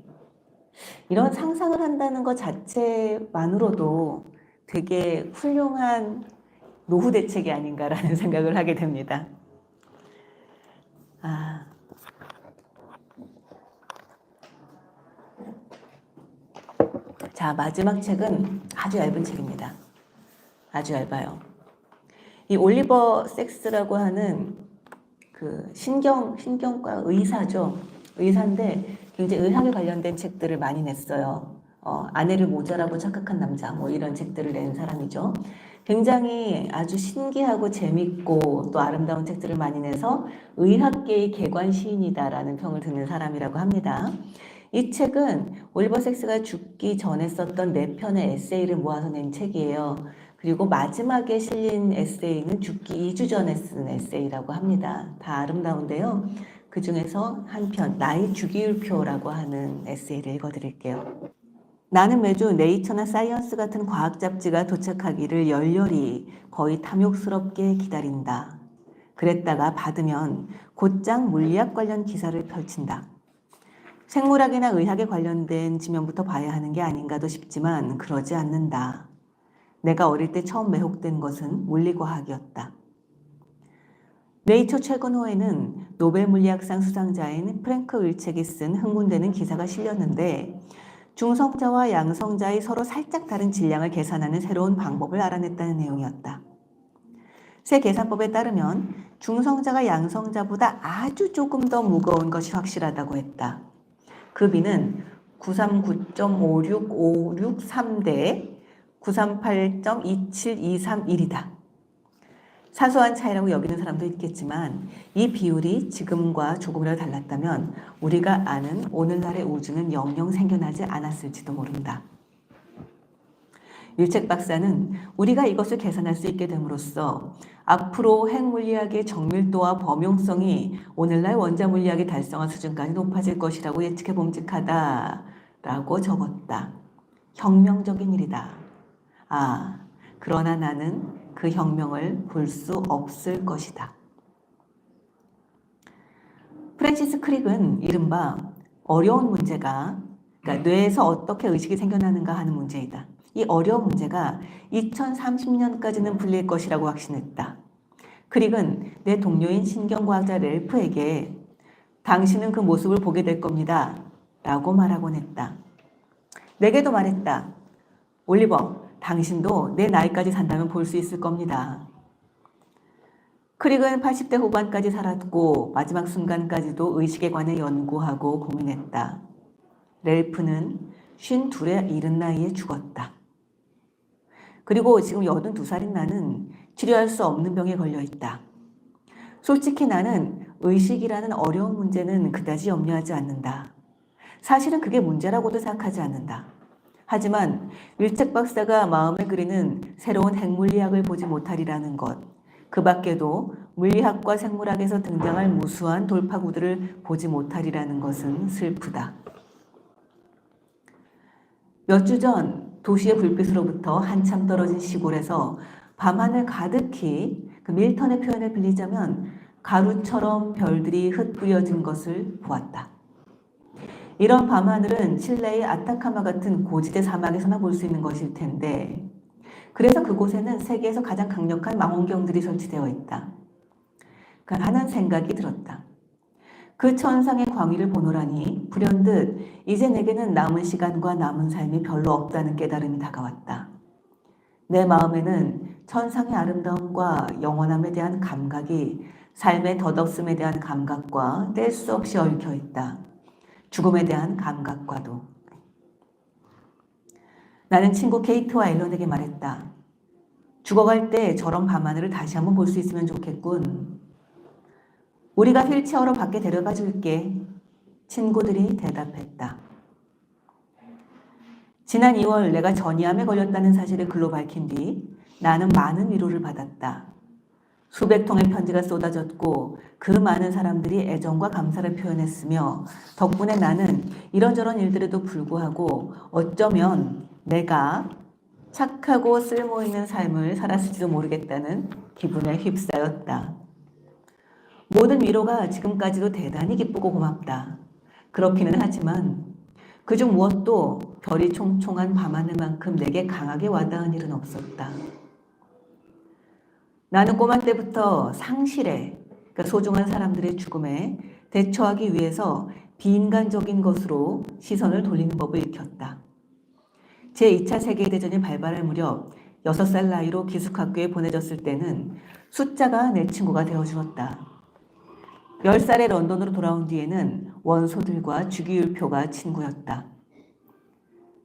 이런 상상을 한다는 것 자체만으로도 되게 훌륭한 노후 대책이 아닌가라는 생각을 하게 됩니다. 자, 마지막 책은 아주 얇은 책입니다. 아주 얇아요. 이 올리버 섹스라고 하는 그 신경과 의사죠. 의사인데 굉장히 의학에 관련된 책들을 많이 냈어요. 아내를 모자라고 착각한 남자 뭐 이런 책들을 낸 사람이죠. 굉장히 아주 신기하고 재밌고 또 아름다운 책들을 많이 내서 의학계의 개관 시인이다라는 평을 듣는 사람이라고 합니다. 이 책은 올리버 섹스가 죽기 전에 썼던 4편의 에세이를 모아서 낸 책이에요. 그리고 마지막에 실린 에세이는 죽기 2주 전에 쓴 에세이라고 합니다. 다 아름다운데요. 그 중에서 한 편, 나의 주기율표라고 하는 에세이를 읽어드릴게요. 나는 매주 네이처나 사이언스 같은 과학 잡지가 도착하기를 열렬히 거의 탐욕스럽게 기다린다. 그랬다가 받으면 곧장 물리학 관련 기사를 펼친다. 생물학이나 의학에 관련된 지면부터 봐야 하는 게 아닌가도 싶지만 그러지 않는다. 내가 어릴 때 처음 매혹된 것은 물리과학이었다. 네이처 최근호에는 노벨 물리학상 수상자인 프랭크 윌책이 쓴 흥분되는 기사가 실렸는데 중성자와 양성자의 서로 살짝 다른 질량을 계산하는 새로운 방법을 알아냈다는 내용이었다. 새 계산법에 따르면 중성자가 양성자보다 아주 조금 더 무거운 것이 확실하다고 했다. 그 비는 939.56563대 938.27231이다. 사소한 차이라고 여기는 사람도 있겠지만 이 비율이 지금과 조금이라도 달랐다면 우리가 아는 오늘날의 우주는 영영 생겨나지 않았을지도 모른다. 윌책 박사는 우리가 이것을 계산할 수 있게 됨으로써 앞으로 핵물리학의 정밀도와 범용성이 오늘날 원자물리학이 달성한 수준까지 높아질 것이라고 예측해 봄직하다라고 적었다. 혁명적인 일이다. 그러나 나는 그 혁명을 볼 수 없을 것이다. 프랜시스 크릭은 이른바 어려운 문제가, 그러니까 뇌에서 어떻게 의식이 생겨나는가 하는 문제이다. 이 어려운 문제가 2030년까지는 풀릴 것이라고 확신했다. 크릭은 내 동료인 신경과학자 렐프에게 당신은 그 모습을 보게 될 겁니다. 라고 말하곤 했다. 내게도 말했다. 올리버, 당신도 내 나이까지 산다면 볼 수 있을 겁니다. 크릭은 80대 후반까지 살았고 마지막 순간까지도 의식에 관해 연구하고 고민했다. 렐프는 52의 이른 나이에 죽었다. 그리고 지금 82살인 나는 치료할 수 없는 병에 걸려있다. 솔직히 나는 의식이라는 어려운 문제는 그다지 염려하지 않는다. 사실은 그게 문제라고도 생각하지 않는다. 하지만 윌책 박사가 마음에 그리는 새로운 핵물리학을 보지 못하리라는 것, 그 밖에도 물리학과 생물학에서 등장할 무수한 돌파구들을 보지 못하리라는 것은 슬프다. 몇 주 전 도시의 불빛으로부터 한참 떨어진 시골에서 밤하늘 가득히 그 밀턴의 표현을 빌리자면 가루처럼 별들이 흩뿌려진 것을 보았다. 이런 밤하늘은 칠레의 아타카마 같은 고지대 사막에서나 볼 수 있는 것일 텐데, 그래서 그곳에는 세계에서 가장 강력한 망원경들이 설치되어 있다. 하는 생각이 들었다. 그 천상의 광위를 보노라니 불현듯 이제 내게는 남은 시간과 남은 삶이 별로 없다는 깨달음이 다가왔다. 내 마음에는 천상의 아름다움과 영원함에 대한 감각이 삶의 덧없음에 대한 감각과 뗄 수 없이 얽혀 있다. 죽음에 대한 감각과도. 나는 친구 케이트와 앨런에게 말했다. 죽어갈 때 저런 밤하늘을 다시 한번 볼 수 있으면 좋겠군. 우리가 휠체어로 밖에 데려가 줄게. 친구들이 대답했다. 지난 2월 내가 전이암에 걸렸다는 사실을 글로 밝힌 뒤 나는 많은 위로를 받았다. 수백 통의 편지가 쏟아졌고 그 많은 사람들이 애정과 감사를 표현했으며 덕분에 나는 이런저런 일들에도 불구하고 어쩌면 내가 착하고 쓸모있는 삶을 살았을지도 모르겠다는 기분에 휩싸였다. 모든 위로가 지금까지도 대단히 기쁘고 고맙다. 그렇기는 하지만 그중 무엇도 별이 총총한 밤하늘만큼 내게 강하게 와닿은 일은 없었다. 나는 꼬마 때부터 상실에, 그러니까 소중한 사람들의 죽음에 대처하기 위해서 비인간적인 것으로 시선을 돌리는 법을 익혔다. 제2차 세계대전이 발발할 무렵 6살 나이로 기숙학교에 보내졌을 때는 숫자가 내 친구가 되어주었다. 10살에 런던으로 돌아온 뒤에는 원소들과 주기율표가 친구였다.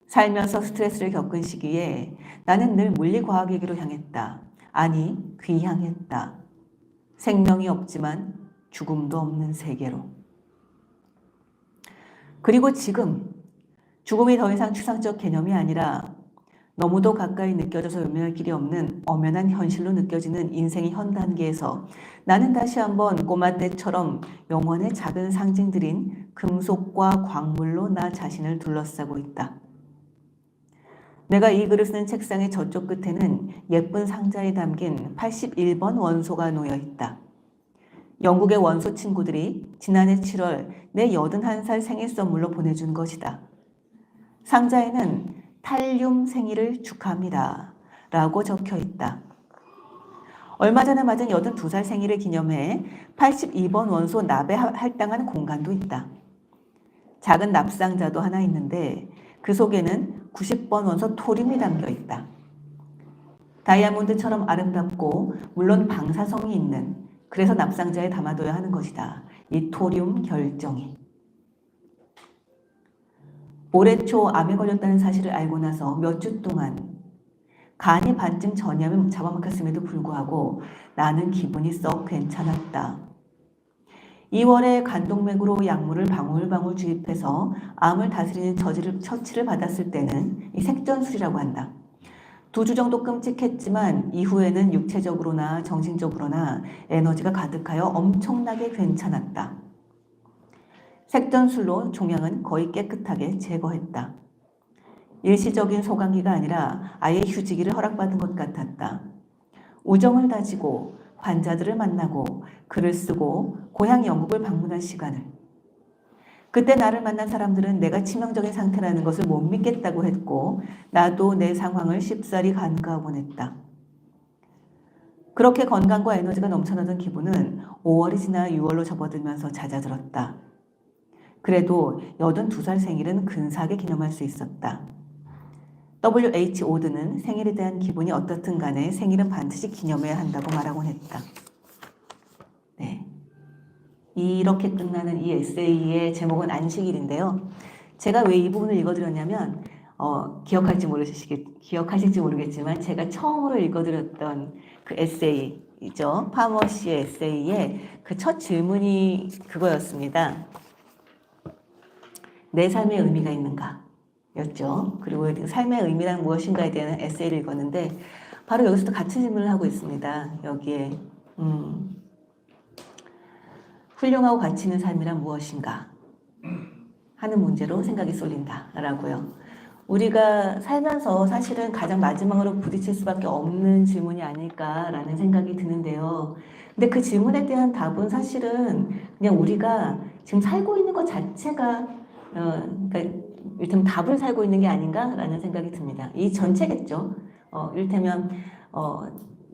살면서 스트레스를 겪은 시기에 나는 늘 물리과학에게로 향했다. 아니, 귀향했다. 생명이 없지만 죽음도 없는 세계로. 그리고 지금 죽음이 더 이상 추상적 개념이 아니라 너무도 가까이 느껴져서 외면할 길이 없는 엄연한 현실로 느껴지는 인생의 현 단계에서 나는 다시 한번 꼬마 때처럼 영원의 작은 상징들인 금속과 광물로 나 자신을 둘러싸고 있다. 내가 이 글을 쓰는 책상의 저쪽 끝에는 예쁜 상자에 담긴 81번 원소가 놓여 있다. 영국의 원소 친구들이 지난해 7월 내 81살 생일 선물로 보내준 것이다. 상자에는 탈륨 생일을 축하합니다 라고 적혀 있다. 얼마 전에 맞은 82살 생일을 기념해 82번 원소 납에 할당한 공간도 있다. 작은 납상자도 하나 있는데 그 속에는 90번 원소 토륨이 담겨 있다. 다이아몬드처럼 아름답고 물론 방사성이 있는, 그래서 납상자에 담아둬야 하는 것이다. 이 토륨 결정이. 올해 초 암에 걸렸다는 사실을 알고 나서 몇 주 동안 간이 반쯤 전이암에 잡아먹혔음에도 불구하고 나는 기분이 썩 괜찮았다. 2월에 간동맥으로 약물을 방울방울 주입해서 암을 다스리는 처치를 받았을 때는 이 색전술이라고 한다. 2주 정도 끔찍했지만 이후에는 육체적으로나 정신적으로나 에너지가 가득하여 엄청나게 괜찮았다. 색전술로 종양은 거의 깨끗하게 제거했다. 일시적인 소강기가 아니라 아예 휴지기를 허락받은 것 같았다. 우정을 다지고 환자들을 만나고 글을 쓰고 고향 영국을 방문한 시간을. 그때 나를 만난 사람들은 내가 치명적인 상태라는 것을 못 믿겠다고 했고 나도 내 상황을 쉽사리 간과하곤 했다. 그렇게 건강과 에너지가 넘쳐나던 기분은 5월이 지나 6월로 접어들면서 잦아들었다. 그래도 82살 생일은 근사하게 기념할 수 있었다. W.H. 오드는 생일에 대한 기분이 어떻든 간에 생일은 반드시 기념해야 한다고 말하곤 했다. 네. 이렇게 끝나는 이 에세이의 제목은 안식일인데요. 제가 왜 이 부분을 읽어드렸냐면 기억하실지 모르겠지만 제가 처음으로 읽어드렸던 그 에세이죠. 파머 씨의 에세이의 그 첫 질문이 그거였습니다. 내 삶의 의미가 있는가? 였죠. 그리고 삶의 의미란 무엇인가에 대한 에세이를 읽었는데 바로 여기서도 같은 질문을 하고 있습니다. 여기에 훌륭하고 가치 있는 삶이란 무엇인가 하는 문제로 생각이 쏠린다라고요. 우리가 살면서 사실은 가장 마지막으로 부딪힐 수밖에 없는 질문이 아닐까라는 생각이 드는데요. 근데 그 질문에 대한 답은 사실은 그냥 우리가 지금 살고 있는 것 자체가 그러니까 이를테면 답을 살고 있는 게 아닌가라는 생각이 듭니다. 이 전체겠죠. 이를테면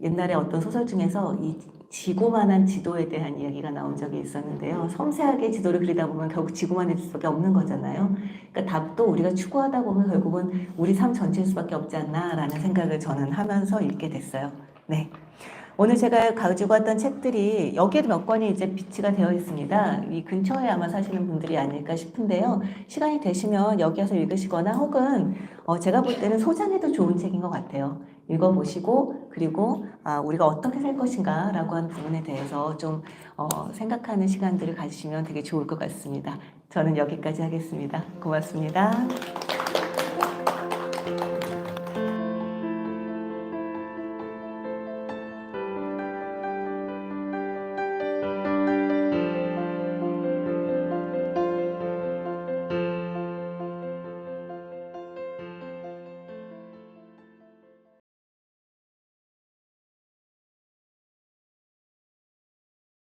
옛날에 어떤 소설 중에서 이 지구만한 지도에 대한 이야기가 나온 적이 있었는데요. 섬세하게 지도를 그리다 보면 결국 지구만일 수밖에 없는 거잖아요. 그러니까 답도 우리가 추구하다 보면 결국은 우리 삶 전체일 수밖에 없지 않나라는 생각을 저는 하면서 읽게 됐어요. 네. 오늘 제가 가지고 왔던 책들이 여기에도 몇 권이 이제 비치가 되어 있습니다. 이 근처에 아마 사시는 분들이 아닐까 싶은데요. 시간이 되시면 여기에서 읽으시거나 혹은 제가 볼 때는 소장해도 좋은 책인 것 같아요. 읽어보시고 그리고 우리가 어떻게 살 것인가라고 하는 부분에 대해서 좀 생각하는 시간들을 가지시면 되게 좋을 것 같습니다. 저는 여기까지 하겠습니다. 고맙습니다.